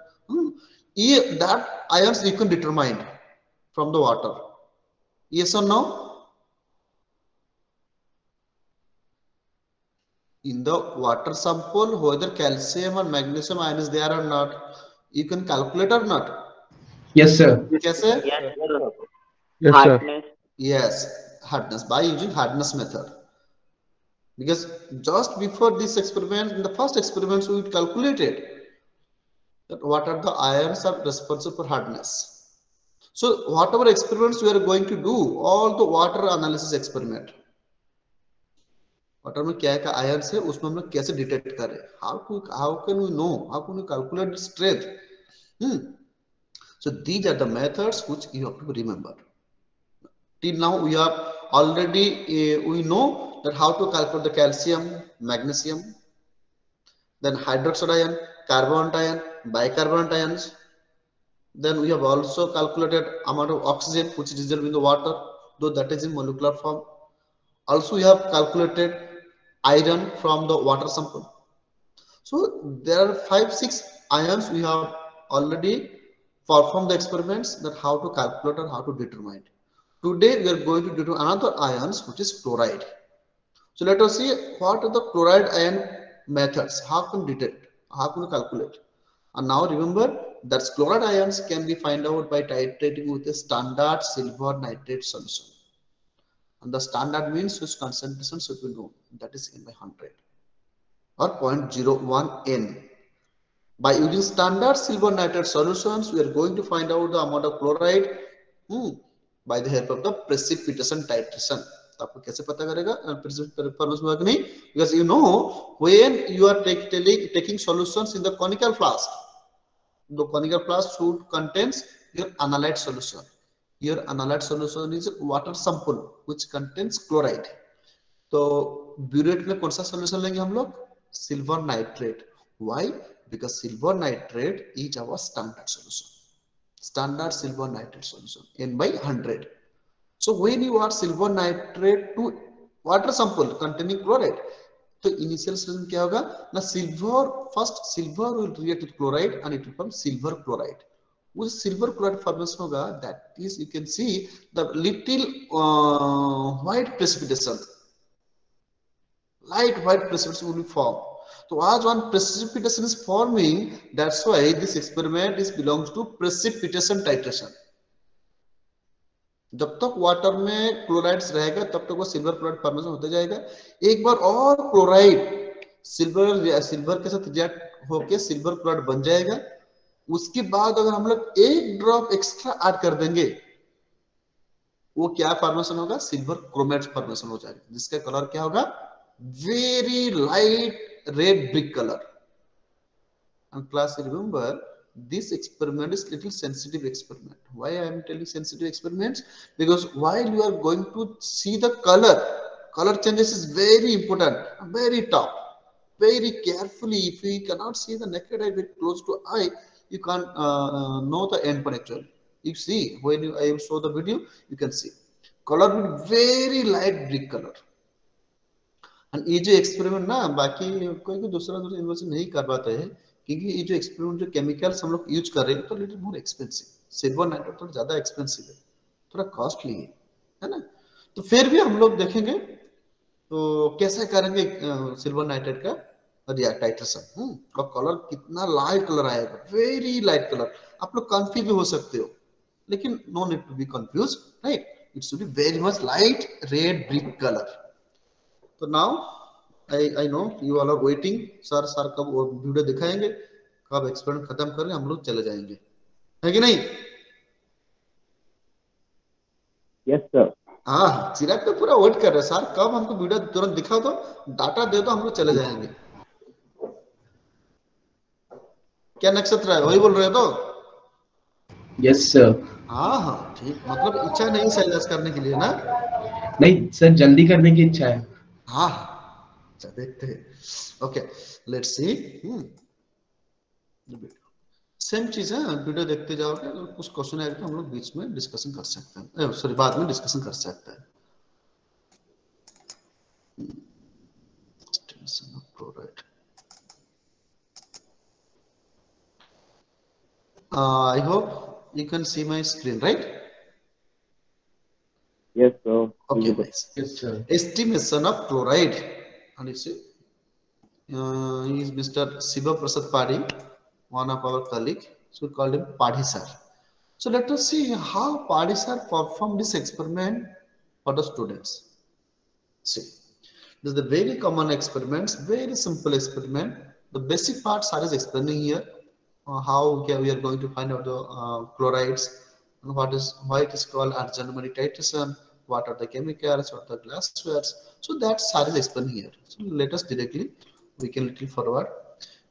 that ions you can determine from the water. Yes or no? In the water sample, whether calcium or magnesium ion is there or not, you can calculate or not? Yes, sir. कैसे? Yes, sir. Yes, sir. Yes, hardness, by using hardness method. Because just before this experiment, in the first experiments, we calculated that what are the ions are responsible for hardness. So whatever experiments we are going to do, all the water analysis experiment, water में क्या ions है, उसमें हम लोग कैसे detect करें? How can we know? How can we calculate the strength? So these are the methods which you have to remember. Till now we are already we know that how to calculate the calcium, magnesium, then hydroxide ion, carbon ion, bicarbonate ions. Then we have also calculated amount of oxygen which is dissolved in the water, though that is in molecular form. Also we have calculated iron from the water sample. So there are 5-6 ions we have already performed the experiments that how to calculate or how to determine. Today we are going to do another ions which is chloride. So let us see what are the chloride ion methods. How can detect? How can we calculate? And now remember that chloride ions can be find out by titrating with a standard silver nitrate solution. And the standard means whose concentration should be known. That is N by 100 or 0.01 N. By using standard silver nitrate solutions, we are going to find out the amount of chloride by the help of the precipitation titration. आपको कैसे पता करेगा precipitation नहीं? Because you know when you are taking solutions in the conical flask, the conical flask should contains your analyte solution. Your analyte solution is water sample which contains chloride. तो burette में कौन सा solution लेंगे हम लोग? Silver nitrate. Why? Because silver nitrate is our standard solution. Standard silver nitrate solution N by 100. So when you add silver nitrate to water sample containing chloride, तो initial solution क्या होगा ना? First silver will react with chloride and it will become silver chloride. With silver chloride formation होगा, that is you can see the little white precipitation, light white precipitation will be formed. So as one precipitation is forming, that's why this experiment belongs to precipitation titration. जब तक water में chlorides रहेगा तब तक वो silver chloride formation होता जाएगा. एक बार और क्लोराइड सिल्वर के साथ रिएक्ट होके सिल्वर क्लोराइड बन जाएगा. उसके बाद अगर हम लोग एक ड्रॉप एक्स्ट्रा ऐड कर देंगे, वो क्या फॉर्मेशन होगा? सिल्वर क्रोमेट फॉर्मेशन हो जाएगा, जिसका कलर क्या होगा? Very light red brick color. And class, remember this experiment is little sensitive experiment. Why I am telling sensitive experiments? Because while you are going to see the color changes is very important, very top, very carefully. If you cannot see the naked eye very close to eye, you can't know the end point actually. You see when I will show the video, you can see color will be very light brick color. And ये जो experiment ना बाकी कोई दूसरा university नहीं कर पाता है, क्योंकि ये जो एक्सपेरिमेंट जो केमिकल्स हम लोग यूज कर रहे हैं तो little more expensive. Silver nitrate थोड़ा ज्यादा एक्सपेंसिव है, थोड़ा कॉस्टली है ना. तो फिर भी हम लोग देखेंगे तो कैसे करेंगे सिल्वर नाइट्रेट का टाइट्रेशन. और कलर कितना लाइट कलर आएगा, वेरी लाइट कलर. आप लोग कंफ्यूज भी हो सकते हो, लेकिन no need to be confuse, right? It should be very much light red brick colour. तो now I know you all are waiting, sir कब वीडियो दिखाएंगे, कब एक्सपेरिमेंट खत्म करेंगे, हम लोग चले जाएंगे, है कि नहीं? Yes sir. हाँ, चिराग तो पूरा वेट कर रहे हैं, सर कब हमको वीडियो तुरंत दिखा दो, डाटा दे दो, हम लोग चले जाएंगे. क्या नक्षत्र है, वही बोल रहे हो तो? Yes sir. हाँ ठीक, मतलब इच्छा नहीं सैलस करने के लिए ना? नहीं सर, जल्दी करने की इच्छा है. हाँ, अच्छा देखते हैं. Okay, let's C. सेम चीज है, वीडियो देखते जाओगे, कुछ क्वेश्चन आएगा तो हम लोग बीच में डिस्कशन कर सकते हैं, सॉरी बाद में डिस्कशन कर सकते हैं. I hope you can see my screen, right? Yes, sir. Okay, nice. Yes, sir. Estimation of chloride, and it's he is Mr. Siva Prasad Padhi, one of our colleague. So we called him Padhi sir. So let us see how Padhi sir performed this experiment for the students. See, this is the very common experiments, very simple experiment. The basic part sir is explaining here. How we are going to find out the chlorides, and why it is called Arjun-Murray titration, what are the chemicals, what are the glasswares. So that sir is explaining here. So let us directly, we can little forward,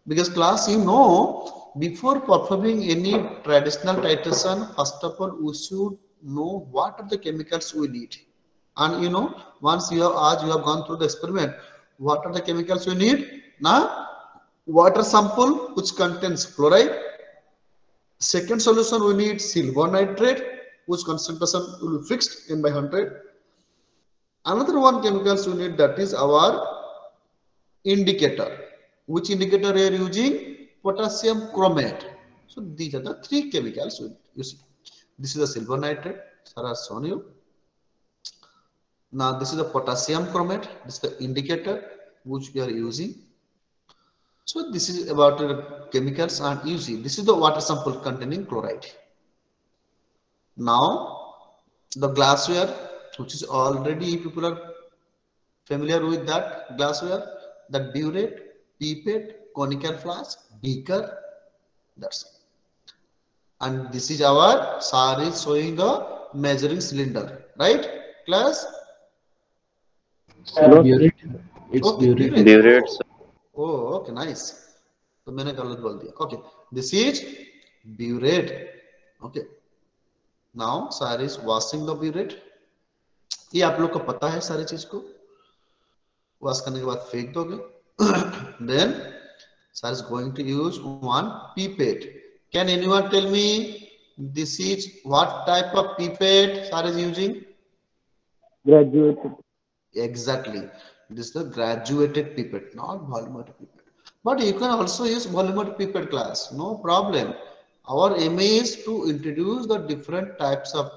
because class, you know, before performing any traditional titration, first of all we should know what are the chemicals we need. And you know, once you have gone through the experiment, what are the chemicals you need? Now water sample which contains chloride. Second solution, we need silver nitrate whose concentration will be fixed N by 100. Another one chemicals we need, that is our indicator. Which indicator we are using? potassium chromate. So these are the three chemicals. You see, this is the silver nitrate. Sir has shown you. Now this is the potassium chromate. This is the indicator which we are using. So this is about the chemicals, and you see this is the water sample containing chloride. Now the glassware, which is already people are familiar with that glassware, that burette, pipette, conical flask, beaker, that's it. And this is our sir is showing the measuring cylinder, right class? Burette. It's Okay, burette. Burette, sir. Oh, okay, nice. तो मैंने गलत बोल दिया. Okay, this is burette. Okay, now sir is washing the burette. ये आप लोग को पता है सारी चीज को. वॉश करने के बाद फेंक दोगे. Then sir is going to use one pipette. Can anyone tell me this is what type of pipette sir is using? Graduated. Exactly. This is the graduated pipette, not volumetric pipette. But you can also use volumetric pipette class. No problem. Our aim is to introduce the different types of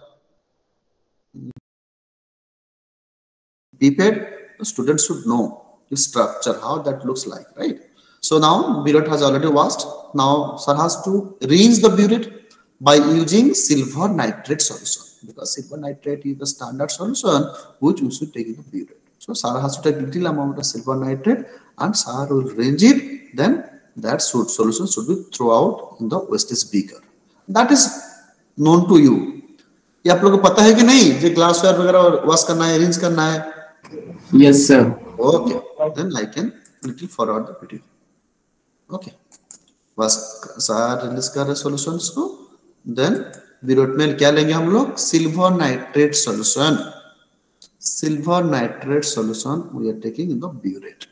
pipette. The students should know the structure, how that looks like, right? So now burette has already washed. Now sir has to rinse the burette by using silver nitrate solution, because silver nitrate is the standard solution which we should take in the burette. So sir has to take little amount of silver nitrate and sir will rinse it. Then that solution should be thrown out in the wastage beaker. That is known to you. ये आप लोगों को पता है कि नहीं? जो glassware वगैरह wash करना है, rinse करना है. Yes, sir. Okay. Then I can little forward the video. Okay. बस सर रिलीज कर रहे सॉल्यूशंस को. देन burette में क्या लेंगे हम लोग? Silver nitrate solution. Silver nitrate solution we are taking in the burette.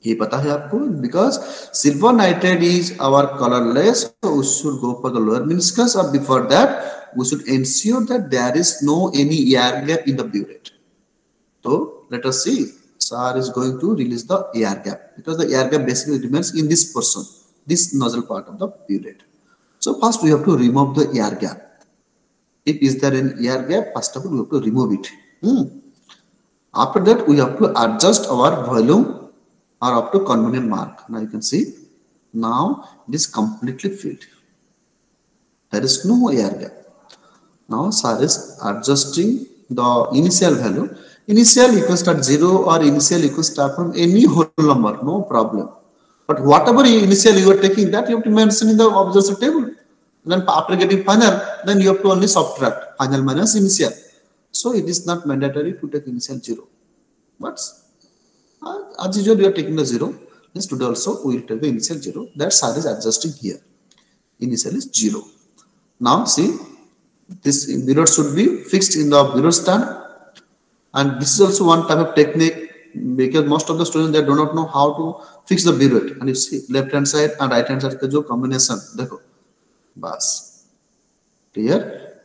ये पता है आपको? Because silver nitrate is our colorless, so we should go for the lower meniscus, or before that we should ensure that there is no any air gap in the burette. So let us see. Sir is going to release the air gap, because the air gap basically remains in this portion, this nozzle part of the burette. So first we have to remove the air gap. If is there an air gap, first of all we have to remove it. After that we have to adjust our volume or up to convenient mark. Now you can see, now it is completely filled. There is no air gap. Now sir is adjusting the initial value. Initial you can start 0, or initial you can start from any whole number, no problem. But whatever initial you are taking, that you have to mention in the observation table. Then after getting final, then you have to only subtract final minus initial. So it is not mandatory to take initial 0. But as usual, we are taking the 0. Yes, today also we will take the initial 0. That sir is adjusting here. Initial is 0. Now see, this burette should be fixed in the burette stand. And this is also one type of technique, because most of the students they do not know how to fix the burette. And you see left hand side and right hand side का जो combination देखो, बस clear.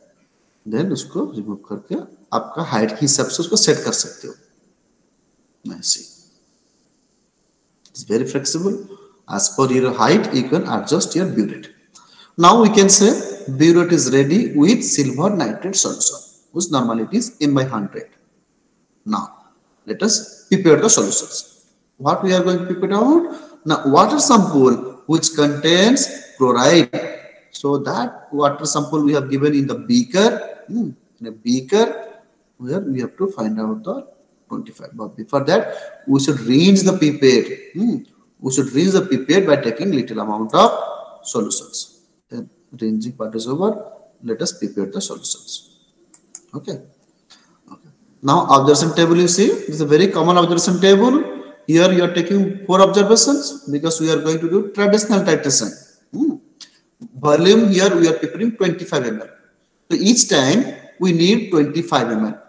Then उसको remove करके आपका height के हिसाब से उसको set कर सकते हो. See, it's very flexible. As per your height, you can adjust your burette. Now we can say burette is ready with silver nitrate solution, whose normally it is m/100. Now let us prepare the solutions. What we are going to prepare out? Now water sample which contains chloride. So that water sample we have given in the beaker. In a beaker where we have to find out the 25. But before that, we should rinse the pipette. We should rinse the pipette by taking little amount of solutions. Then rinsing part is over. Let us prepare the solutions. Okay. Now observation table, you see, this is a very common observation table. Here you are taking 4 observations because we are going to do traditional titration. Volume here we are preparing 25 ml. So each time we need 25 ml.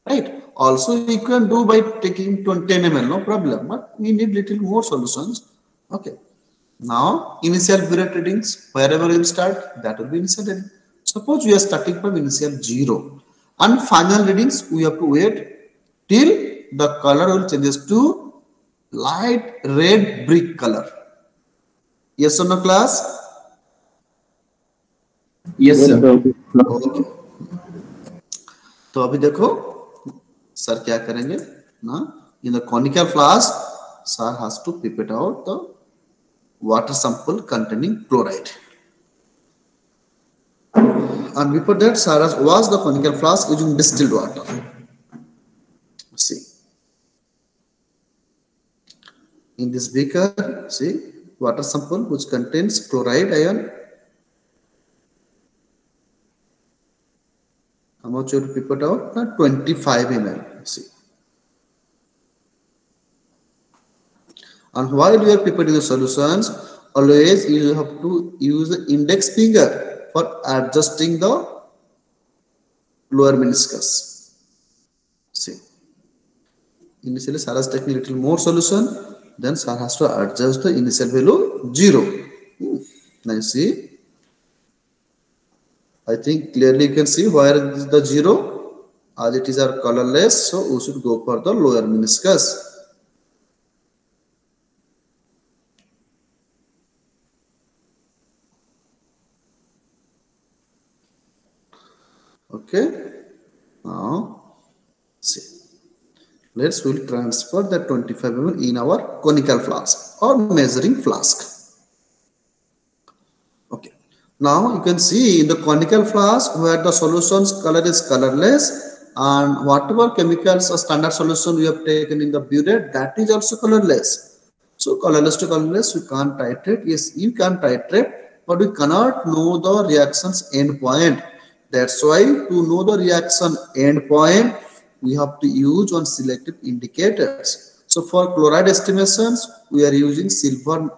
Right? Also you can do by taking 10 ml, no problem. But we need little more solutions. Okay. Now initial burette readings, wherever we will start, that will be initial reading. Suppose we are starting from initial 0. And final readings we have to wait till the color will changes to light red brick color. Yes or no, class? Yes, sir. Okay. तो अभी देखो sir क्या करेंगे ना, in the conical flask sir has to pipette out the water sample containing chloride, and before that sir has washed the conical flask using distilled water. See, in this beaker, see, water sample which contains chloride ion. How much you have to pipette out? 25 ml. See. And while you are pipetting the solutions, always you have to use the index finger for adjusting the lower meniscus. See. Initially, sir is taking a little more solution, then sir has to adjust the initial value 0. Now you see. I think clearly you can see where is the 0, as it is are colorless, so we should go for the lower meniscus. Okay, now see, let's will transfer the 25 ml in our conical flask or measuring flask. Now you can see in the conical flask where the solution's color is colorless, and whatever chemicals or standard solution we have taken in the burette, that is also colorless. So colorless to colorless, we can't titrate. Yes, you can titrate, but we cannot know the reaction's end point. That's why to know the reaction end point, we have to use one selective indicators. So for chloride estimations, we are using silver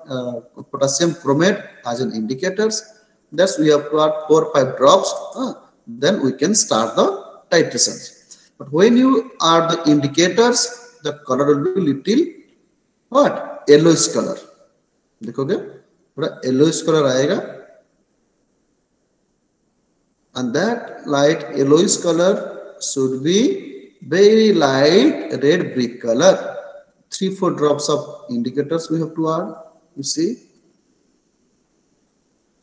potassium chromate as an indicators. That's we have to add 4 or 5 drops. Then we can start the titration. But when you add the indicators, the color will be little what? Yellowish color. देखोगे थोड़ा yellowish color आएगा. And that light yellowish color should be very light red brick color. 3-4 drops of indicators we have to add. You see.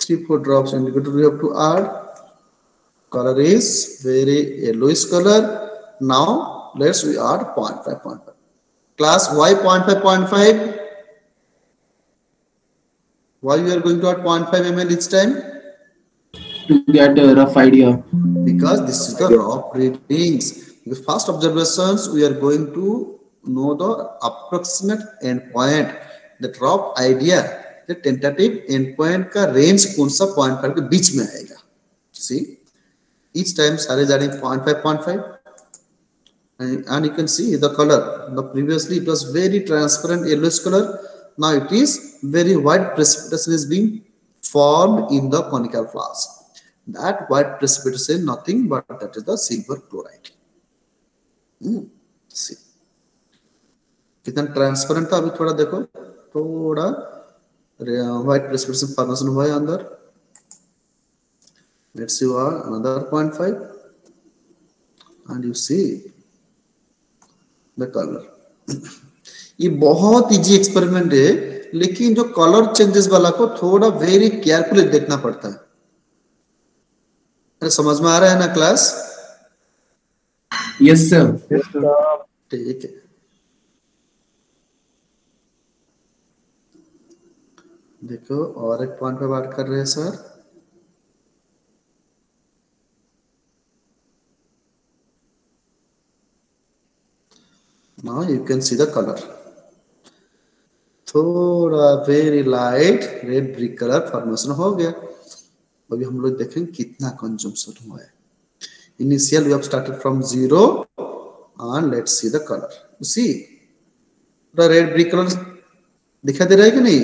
3-4 drops indicator we have to add. Color is very yellowish color. Now let's we add 0.5. Class, why 0.5? Why you are going to add 0.5 ml each time? To get a rough idea. Because this is the rough readings. The first observations we are going to know the approximate endpoint. The rough idea. The tentative endpoint का range कौन सा 0.5 के बीच में आएगा. See, each time sir is adding 0.5, and you can see the color. The previously it was very transparent yellowish color. Now it is very white precipitation is being formed in the conical flask. That white precipitation is nothing but that is the silver chloride. See, कितना transparent था अभी थोड़ा देखो, थोड़ा white precipitation formation हुआ है अंदर. Let's see another 0.5, and you see the color. ये बहुत इजी एक्सपेरिमेंट है, लेकिन जो कलर चेंजेस वाला को थोड़ा वेरी केयरफुली देखना पड़ता है. अरे समझ में आ रहा है ना क्लास? Yes sir. ठीक है. देखो और एक 0.5 ऐड कर रहे हैं sir. Now you can see the color. थोड़ा very light red brick colour formation हो गया. अभी हम लोग देखेंगे कितना कंजम्पशन हुआ है. Initial we have started from 0 and let's see the color. You see the red brick color दिखाई दे रहा है कि नहीं?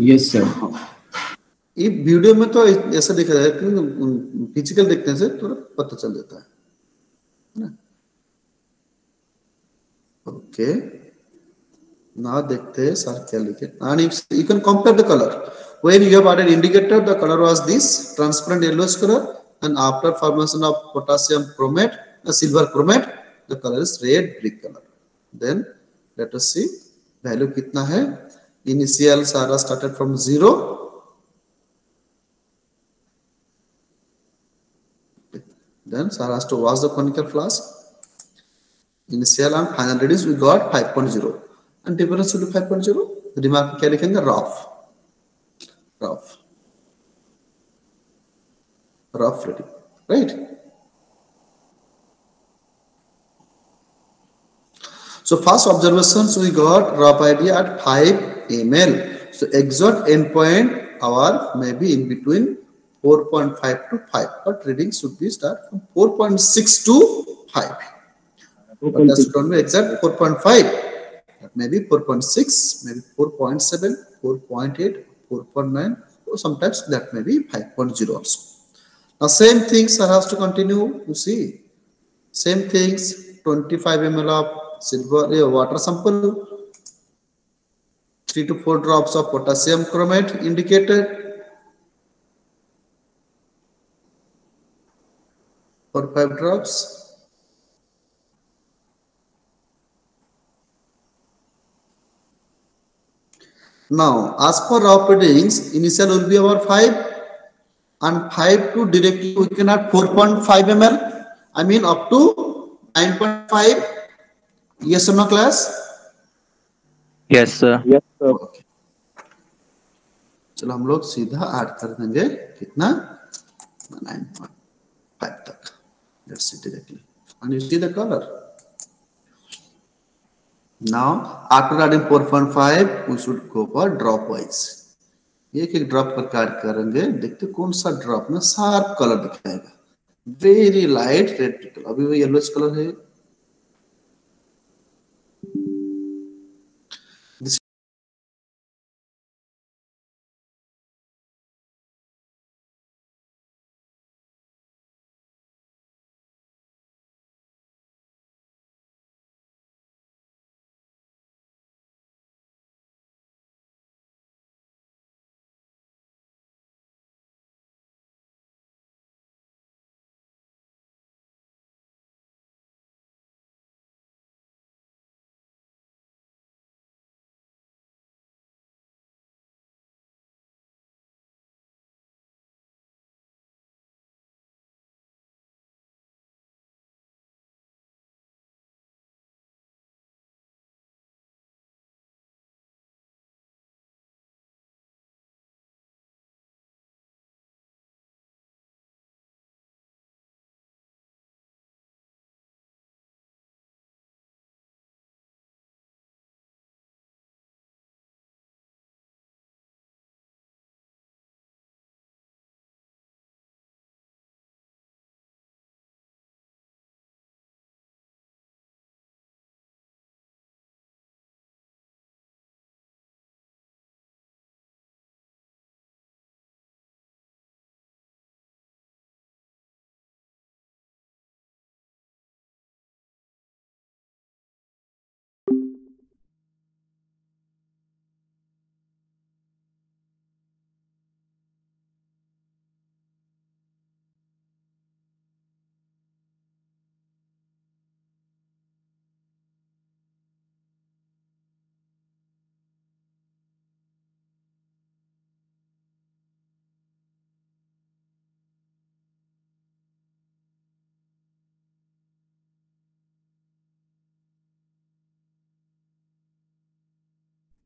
Yes sir. ये वीडियो में तो ऐसा दिख रहा है कि फिजिकल देखने से थोड़ा पता चल जाता है ना. ओके, now देखते हैं सर क्या लिखे. And you can compare the color. When you have added indicator, the color was this transparent yellowish color, and after formation of potassium chromate, silver chromate, the color is red brick color. Then let us see value कितना है. Initial सारा started from 0. Then Sara has to wash the conical flask. Initial and final readings we got 5.0 and difference will be 5.0. Remark क्या लिखेंगे? rough reading, right? So first observations we got rough idea at 5 ml. So exact endpoint our maybe in between 4.5 to 5, but reading should be start from 4.6 to 5. But that's going to be exact 4.5. Maybe 4.6, maybe 4.7, 4.8, 4.9, or sometimes that may be 5.0 also. Now same things I have to continue. You see, same things. 25 ml of silver water sample, 3 to 4 drops of potassium chromate indicated. 4 or 5 drops. Now, as per rough readings, initial will be our 5 and 5 to directly we can add 4.5 ml. I mean up to 9.5. Yes or no, class? Yes, sir. Yes, sir. Okay. चलो हम लोग सीधा add कर देंगे कितना 9.5 तक. Let's see directly. And you see the color. Now, after adding 4.5, we should go for drop wise. एक एक ड्रॉप पर ऐड करेंगे. देखते कौन सा ड्रॉप में शार्प कलर दिखाएगा. Very light red colour. अभी वो येलोइश कलर है.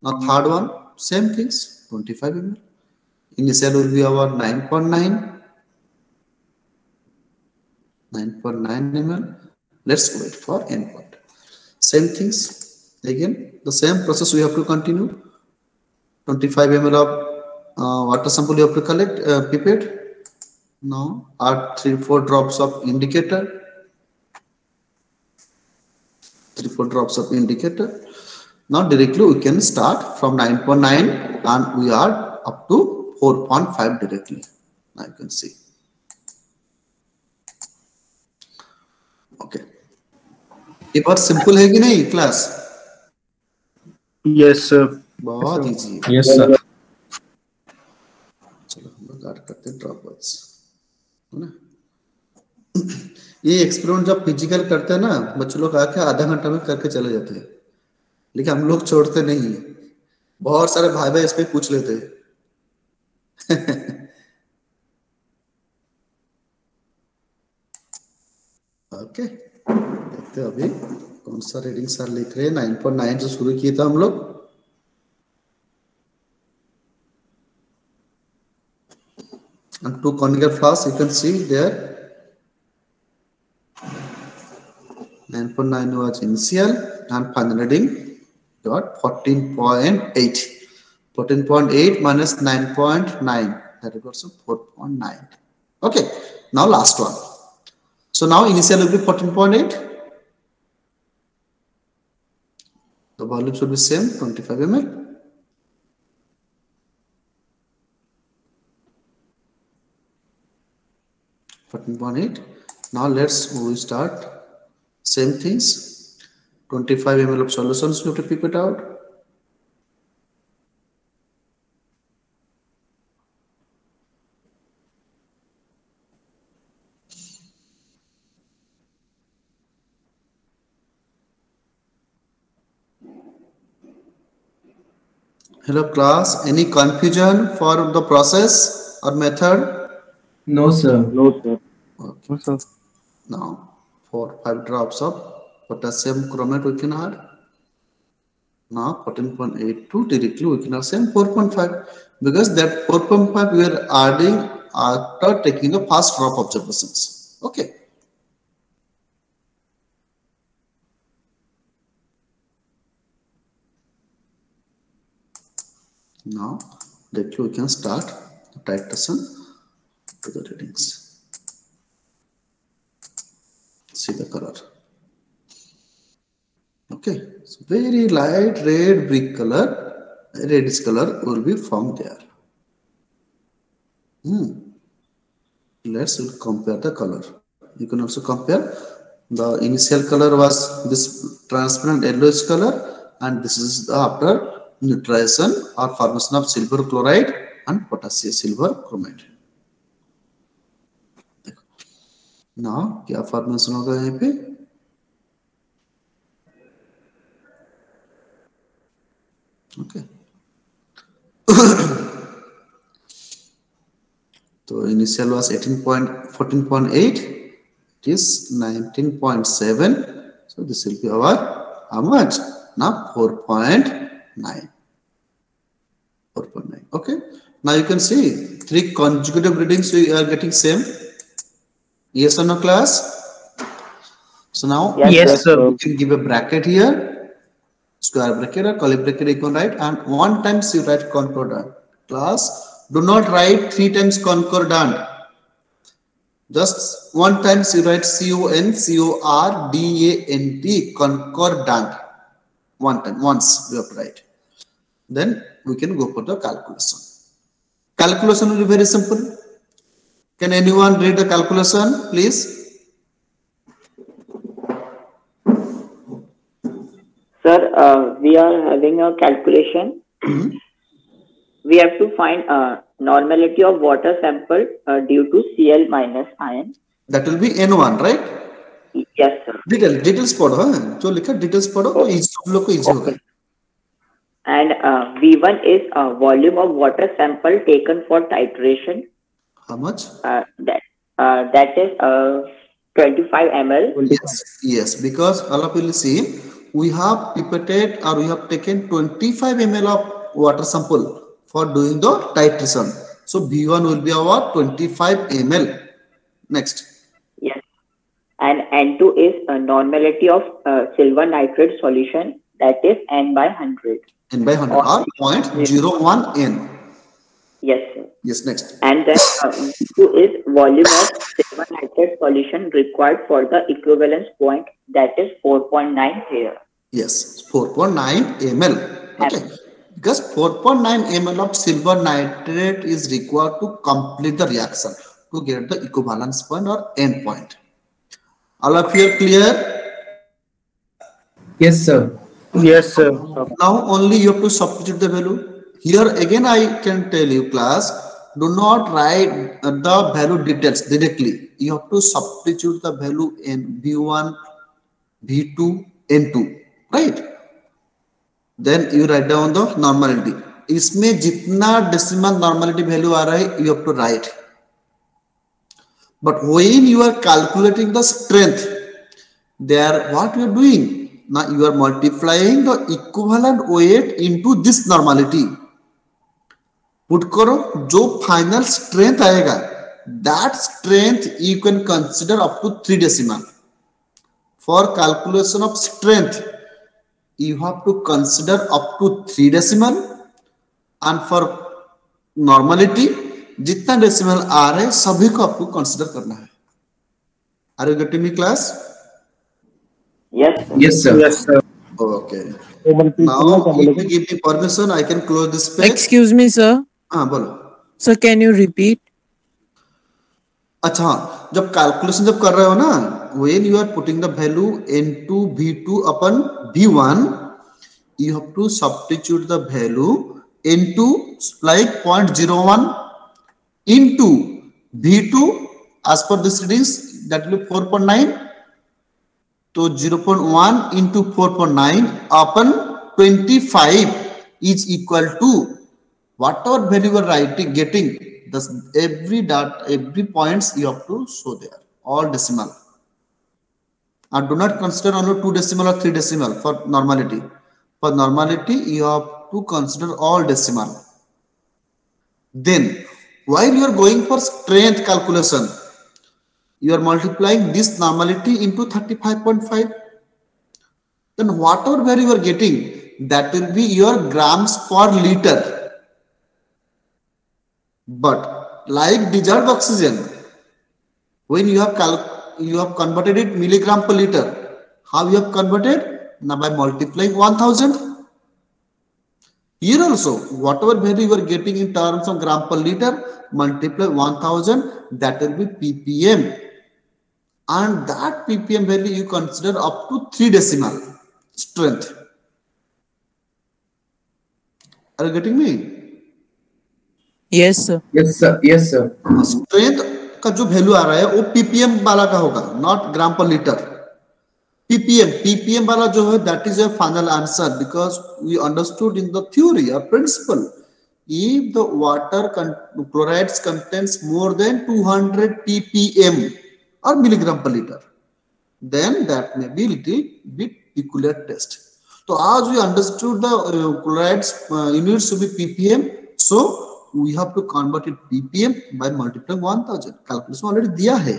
Now third one, same things, 25 ml. Initial will be our 9.9 ml. Let's wait for endpoint. Same things. Again, the same process we have to continue. 25 ml of water sample you have to collect, pipette. Now add 3-4 drops of indicator. 3-4 drops of indicator. Now directly we can start from 9.9 and we are up to 4.5 directly. Now you can see. Okay. ये बात simple है कि नहीं class? Yes sir. बहुत easy. Yes sir. चलो हम लोग add करते हैं ड्रॉप वाइज, है ना? ये एक्सपेरिमेंट जब फिजिकल करते हैं ना बच्चों लोग आके आधा घंटा में करके चले जाते हैं. लेकिन हम लोग छोड़ते नहीं है, बहुत सारे भाई भाई इस पे पूछ लेते हैं। ओके, देखते हैं अभी कौन सा रीडिंग सर लिख रहे हैं। 9.9 से शुरू किए था हम लोग। And 2 conical flaws you can see there. 9.9 was initial and final reading got 14.8. 14.8 minus 9.9, that equals to 4.9. Okay, now last one. So now initial will be 14.8. The volume should be same, 25 ml. Now we start same things. 25 ml of solutions, we have to pick it out. Hello class, any confusion for the process or method? No sir. No, sir. Okay. No, sir. Now 4-5 drops of potassium chromate we can add. Now 14.82 directly we can add same 4.5, because that 4.5 we are adding after taking the first drop observations. Okay. Now directly we can start the titration to the readings. See the color. Okay, so very light red brick color, reddish color will be formed there. Let's compare the color. You can also compare. The initial color was this transparent yellowish color, and this is the after neutralization or formation of silver chloride and potassium silver chromate. Now क्या formation होगा यहाँ पे? Okay. So initial was 14.8. It is 19.7. So this will be our how much? Now 4.9. 4.9. Okay. Now you can see 3 consecutive readings we are getting same. Yes or no, class? So now Yes, sir. we can give a bracket here, square bracket or curly bracket you can write, and 1 times you write concordant. Class, do not write 3 times concordant. Just 1 times you write CONCORDANT, concordant. 1 time, once you have to write. Then we can go for the calculation. Calculation will be very simple. Can anyone read the calculation, please? Sir, we are having a calculation. We have to find normality of water sample due to Cl minus ion. That will be N1, right? Yes, sir. Details पढ़ो हाँ, जो लिखा details पढ़ो तो इस सब लोग को easy होगा. And V1 is volume of water sample taken for titration. How much? That is 25 ml. Yes, because all of you will see, we have pipetted or we have taken 25 ml of water sample for doing the titration. So V1 will be our 25 ml. Next. Yes. And N2 is a normality of silver nitrate solution, that is N by 100. N by 100 or 0.01 N. Yes, sir. Yes, next. And then V2 is volume of silver nitrate solution required for the equivalence point, that is 4.9 here. Yes, 4.9 ml. Okay. Because 4.9 ml of silver nitrate is required to complete the reaction to get the equivalence point or end point. All of you are clear? Yes, sir. Yes, sir. Now only you have to substitute the value. Here again I can tell you, class, do not write the value details directly. You have to substitute the value in V1, V2, N2, right? Then you write down the normality. इसमें जितना decimal normality value आ रहा है, you have to write. But when you are calculating the strength, there what you are doing? Now you are multiplying the equivalent weight into this normality. Put करो जो final strength आएगा, that strength you can consider up to 3 decimal. For calculation of strength, you have to consider up to 3 decimal, and for normality जितना decimal आ रहे सभी को आपको consider करना है. Are you getting me, class? Yes. Yes, sir. Yes, sir. Okay. Now, if you give me permission, I can close this page. Excuse me, sir. हाँ बोलो. Sir, can you repeat? अच्छा, जब कैलकुलेशन जब कर रहे हो ना, when you are putting the value into V2 upon V1, you have to substitute the value into like 0.01 into V2 as per this readings, that will be 4.9. So 0.1 into 4.9 upon 25 is equal to whatever value you are writing, getting. Thus every points you have to show there, all decimal. And do not consider only 2 decimal or 3 decimal for normality. For normality, you have to consider all decimal. Then, while you are going for strength calculation, you are multiplying this normality into 35.5. Then whatever value you are getting, that will be your grams per liter. But like dissolved oxygen, when you have converted it milligram per liter, how you have converted? Now by multiplying 1000. Here also, whatever value you are getting in terms of gram per liter, multiply 1000, that will be ppm. And that ppm value you consider up to 3 decimal strength. Are you getting me? Yes, sir. Yes, sir. Yes, sir. Strength का जो value आ रहा है वो ppm वाला का होगा, not ग्राम पर litre. Ppm वाला जो है that is your final answer, because we understood in the theory और principle, if the water chlorides contains more than 200 ppm or milligram per liter, then that may be little bit peculiar test. So as we understood the chlorides units to be ppm, so we have to convert it ppm by multiplying 1000. Calculation already दिया है.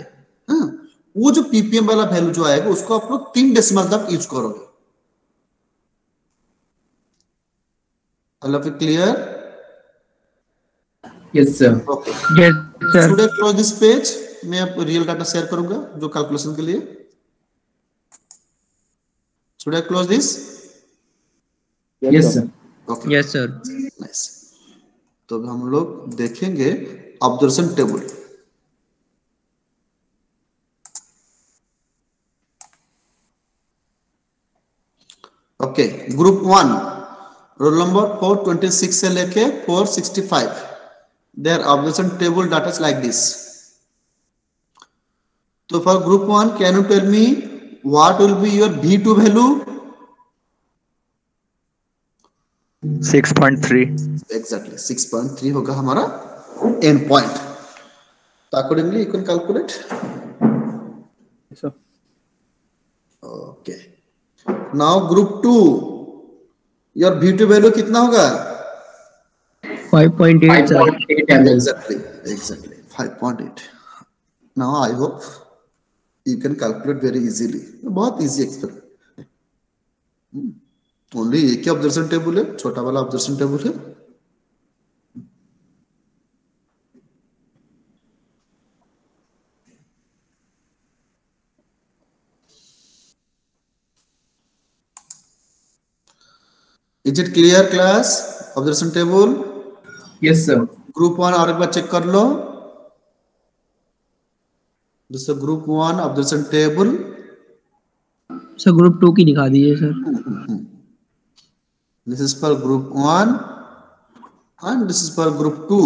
वो जो ppm वाला value जो आएगा उसको आप लोग 3 डेसिमल तक यूज करोगे. All of it clear? Yes, sir. Okay. Yes, sir. Should I close this page? मैं अब रियल डाटा शेयर करूंगा जो कैलकुलेशन के लिए. Should I close this? Yes, sir. Okay. Yes, sir. Nice. तो हम लोग देखेंगे observation table. Okay, group 1 roll number 426 से लेके 465, their observation table data like this. तो for group 1, can you tell me what will be your V2 value? 6.3. Exactly 6.3 होगा हमारा end point. तो accordingly you can calculate. Okay, now group 2, your V2 value कितना होगा? 5.8, sir. Exactly 5.8. Now I hope you can calculate very easily. बहुत easy experiment. Only एक ही observation table है, छोटा वाला ऑब्जर्वेशन टेबल है. Is it clear, class? Observation table? Yes, sir. Group 1 और एक बार चेक कर लो. This is group 1 observation table. Sir group 2 की दिखा दीजिए sir. This is for group 1 and this is for group 2.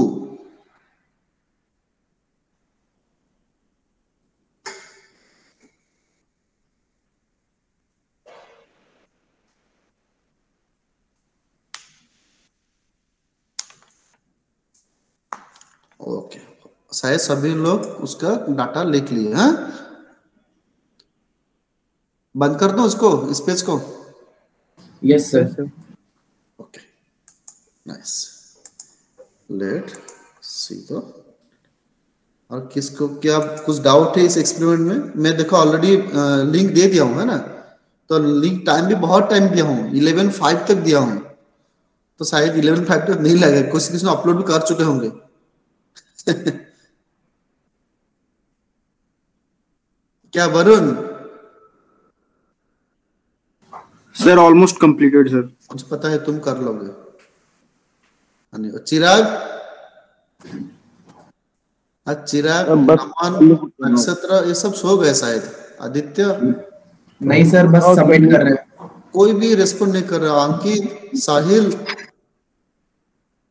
Okay, शायद सभी लोग उसका डाटा लिख लिए। हाँ, बंद कर दो उसको, इस पेज को। Yes sir. Okay, nice. Let see तो, और किसको क्या कुछ डाउट है इस एक्सपेरिमेंट में? मैं देखो ऑलरेडी लिंक दे दिया हूँ, है ना? तो लिंक टाइम भी बहुत टाइम दिया हूँ, 11:05 तक दिया हूँ, तो शायद 11:05 तक नहीं लगेगा, कुछ किसी ने अपलोड भी कर चुके होंगे। क्या Varun? Sir almost completed sir. मुझे पता है तुम कर लोगे। चिराग, चिराग, नमन, नक्षत्र, ये सब सो गए शायद। आदित्य? नहीं सर, बस सबमिट कर रहे हैं। कोई भी रिस्पॉन्ड नहीं कर रहा। अंकित, साहिल,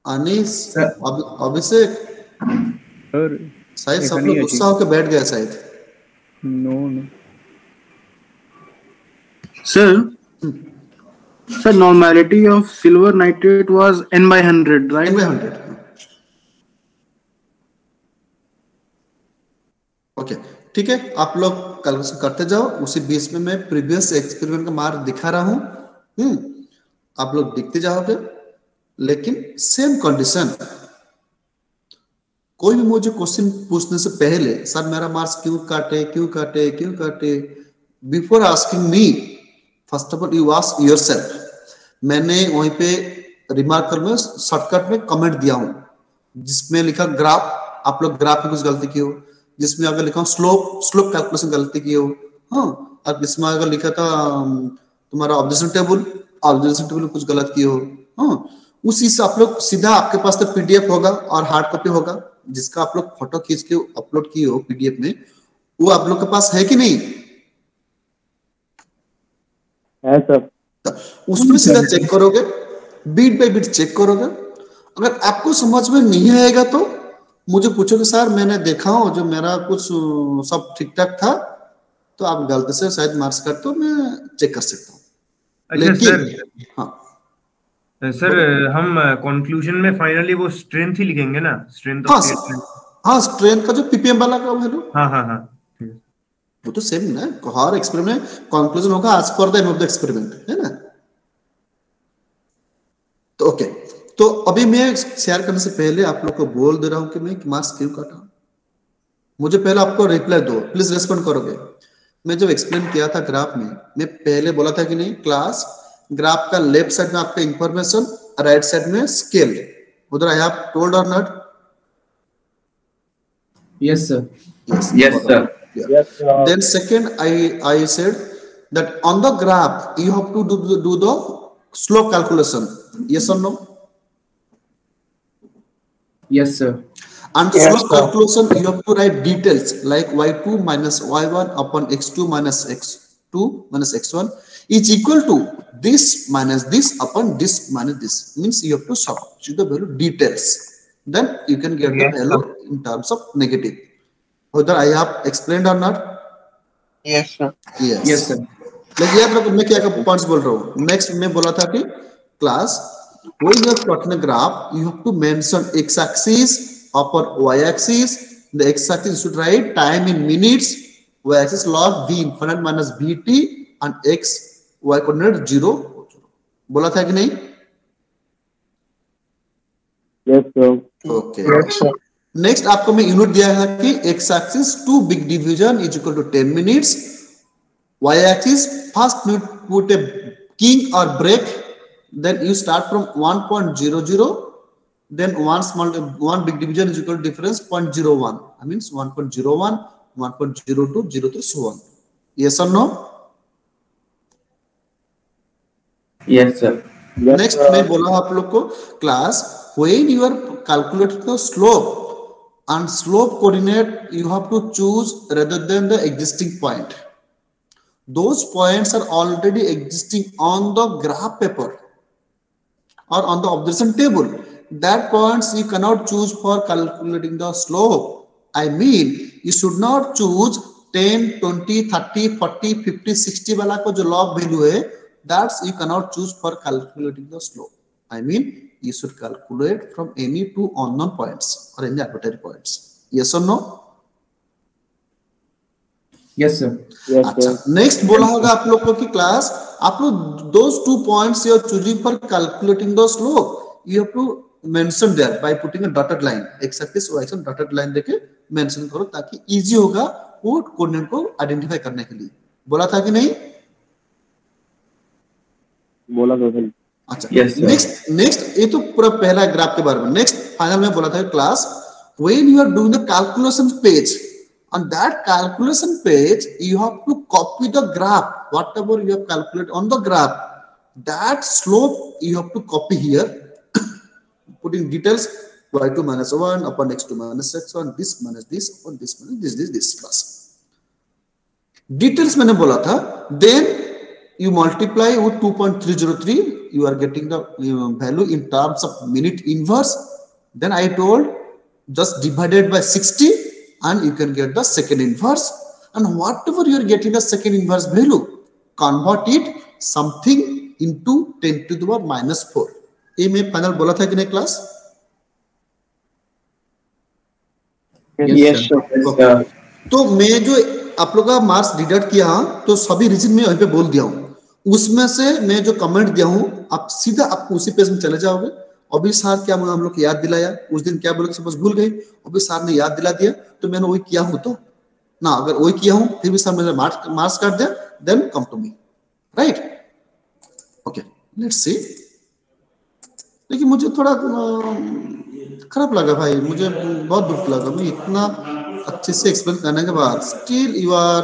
अनीस, अभिषेक, शायद सब लोग गुस्सा होकर बैठ गए शायद। No sir normality of silver nitrate was N/100, right? N/100। Okay, ठीक है, आप लोग कैलकुलेशन करते जाओ। उसी बीच में मैं प्रीवियस एक्सपेरिमेंट का मार्क दिखा रहा हूं। आप लोग दिखते जाओगे, लेकिन सेम कंडीशन। कोई भी मुझे क्वेश्चन पूछने से पहले सर मेरा मार्क्स क्यों काटे, क्यों काटे, क्यों काटे, before asking me, first of all you ask yourself. मैंने वहीं पे रिमार्कर में शॉर्टकट में कमेंट दिया हूं, जिसमें लिखा ग्राफ, आप लोग ग्राफ में कुछ गलती की हो। जिसमें अगर लिखा स्लोप कैलकुलेशन गलती की हो। हाँ, और जिसमें अगर लिखा था तुम्हारा ऑब्जर्वेशन टेबल में कुछ गलत की हो। हाँ, उसी से आप लोग सीधा, आपके पास तो पीडीएफ होगा और हार्ड कॉपी होगा, जिसका आप लोग फोटो खींच के अपलोड किए हो पीडीएफ में, वो आप लोग के पास है कि नहीं? है सर। उसमें सीधा चेक करोगे, बीट बाय बीट चेक करोगे। अगर आपको समझ में नहीं आएगा तो मुझे पूछोगे, सर मैंने देखा हो जो मेरा कुछ सब ठीक ठाक था, तो आप गलती से शायद मार्क्स कर, तो मैं चेक कर सकता हूँ। अच्छा सर, हाँ सर हम कंक्लूजन में फाइनली वो स्ट्रेंथ ही लिखेंगे ना? Strength of statement. हाँ, स्ट्रेंथ का जो पीपीएम वाला का वैल्यू। हाँ, वो तो सेम ना, हर एक्सपेरिमेंट में कंक्लूजन होगा एज पर the end of the experiment, है ना? तो ओके, तो अभी मैं शेयर करने से पहले आप लोग को बोल दे रहा हूं कि मैं मार्क्स क्यों काटा। मुझे पहले आपको रिप्लाई दो, प्लीज रेस्पॉन्ड करोगे। मैं जब एक्सप्लेन किया था ग्राफ में, मैं पहले बोला था कि नहीं, क्लास ग्राफ का लेफ्ट साइड में आपका इंफॉर्मेशन, राइट साइड में स्केल। उधर आई हैव टोल्ड और not? Yes sir. Yes, sir. Yes, sir. Then second, I said that on the graph you have to do the slope calculation. Yes or no? Yes, sir. And slope calculation you have to write details like y2 minus y1 upon x2 minus x2 minus x1 is equal to this minus this upon this minus this. Means you have to substitute the value details. Then you can get the value in terms of negative. Whether I have explained or not? Yes, sir. Yes, sir. लेकिन याद रखो मैं क्या points बोल रहा हूँ। Next मैं बोला था कि class when you are plotting a graph, you have to mention x-axis upon y-axis. The x-axis should write time in minutes, y-axis log v infinite minus vt, and x y coordinate 0. बोला था कि नहीं? Yes, sir. Okay. Yes, sir. Next आपको मैं unit दिया है कि x axis 2 big division is equal to 10 minutes, y axis first you put a king or break, then you start from 1.00, then one big division is equal to difference 0.01. I means 1.01, 1.02, 03, so on. Yes or no? Yes, sir. Next मैं बोला आप लोग को class when you are calculating the slope and slope coordinate you have to choose rather than the existing point. Those points are already existing on the graph paper or on the observation table. That points you cannot choose for calculating the slope. I mean you should not choose 10, 20, 30, 40, 50, 60 वाला को जो log value है, that's you cannot choose for calculating the slope. I mean, you should calculate from any two unknown points or any arbitrary points. Yes or no? Yes, sir. अच्छा, next बोला होगा आप लोग को कि class, आप लोग those 2 points you are choosing for calculating the slope, you have to mention there by putting a dotted line. X axis y axis dotted line देके mention करो ताकि easy होगा वो कोऑर्डिनेट को आइडेंटिफाई करने के लिए. बोला था कि नहीं? बोला था सर. अच्छा, next ये तो पूरा पहला ग्राफ के बारे में. Next फाइनल में बोला था class, when you are doing the calculation page, on that calculation page you have to copy the graph, whatever you have calculated on the graph, that slope you have to copy here, putting details y2 minus 1 upon x2 minus x1, this minus this upon this minus this plus details मैंने बोला था. Then you multiply with 2.303, you are getting the value in terms of minute inverse. Then I told just divided by 60 and you can get the second inverse, and whatever you are getting the second inverse value, convert it something into 10 to the power minus 4. ये मैं final बोला था कि नहीं class? Yes, sir. तो मैं जो आप लोग का मार्क्स डिडक्ट किया तो सभी रीजन में वहीं पे बोल दिया हूँ. उसमें से मैं जो कमेंट दिया हूँ आप सीधा आपको उसी पेज में चले जाओगे. अभी सर क्या हम लोग याद दिलाया, उस दिन क्या बोले सपोज भूल गए, अभी सर ने याद दिला दिया तो मैंने वही किया हूँ. तो ना अगर वही किया हूँ फिर भी सर मेरे मार्क्स काट दिया, then come to me, right? Okay, let's see. लेकिन मुझे थोड़ा खराब लगा भाई, मुझे बहुत दुख लगा. मैं इतना अच्छे से एक्सप्लेन करने के बाद still you are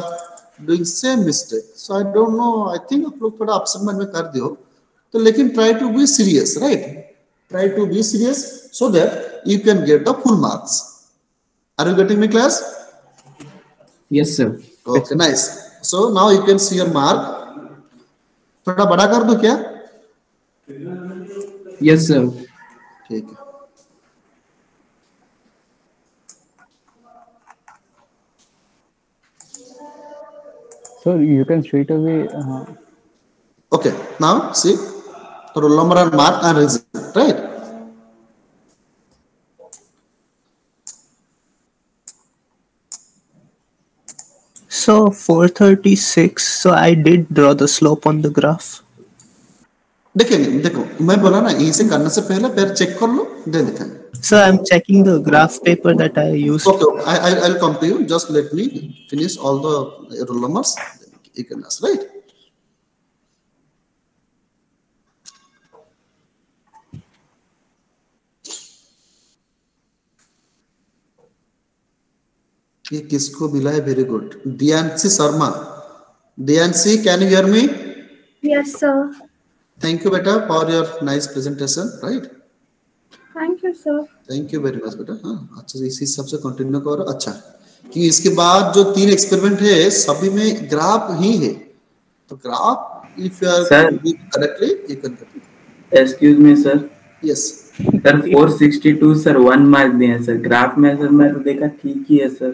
doing same mistake. So I don't know, I think आप लोग थोड़ा अपसेट माइंड में कर दियो. तो लेकिन try to be serious, right? Try to be serious so that you can get the full marks. Are you getting me, class? Yes, sir. Okay, nice. So now you can see your mark. थोड़ा बड़ा कर दो क्या? Yes, sir. ठीक है. So you can straight away. Okay, now see. Roll number and mark and reason, right? So 436. So I did draw the slope on the graph. देखो मैं बोला ना यहीं से करने से पहले पैर चेक कर लो, दे दिखाएं. So I'm checking the graph paper that I used. Okay, I'll come to you. Just let me finish all the roll numbers. You can ask, right? ये किसको मिला है? Very good, Diyanshi Sharma. Diyanshi, can you hear me? Yes, sir. Thank you बेटा for your nice presentation, right? Thank you, sir. Thank you very much बेटा. हाँ, अच्छा इसी हिसाब से कंटिन्यू करो. अच्छा, कि इसके बाद जो 3 एक्सपेरिमेंट है सभी में ग्राफ ही है. तो graph if you are correctly you can. Excuse me sir. Yes sir 462 sir 1 mark दिए हैं सर. ग्राफ में सर मैं तो देखा ठीक ही है सर.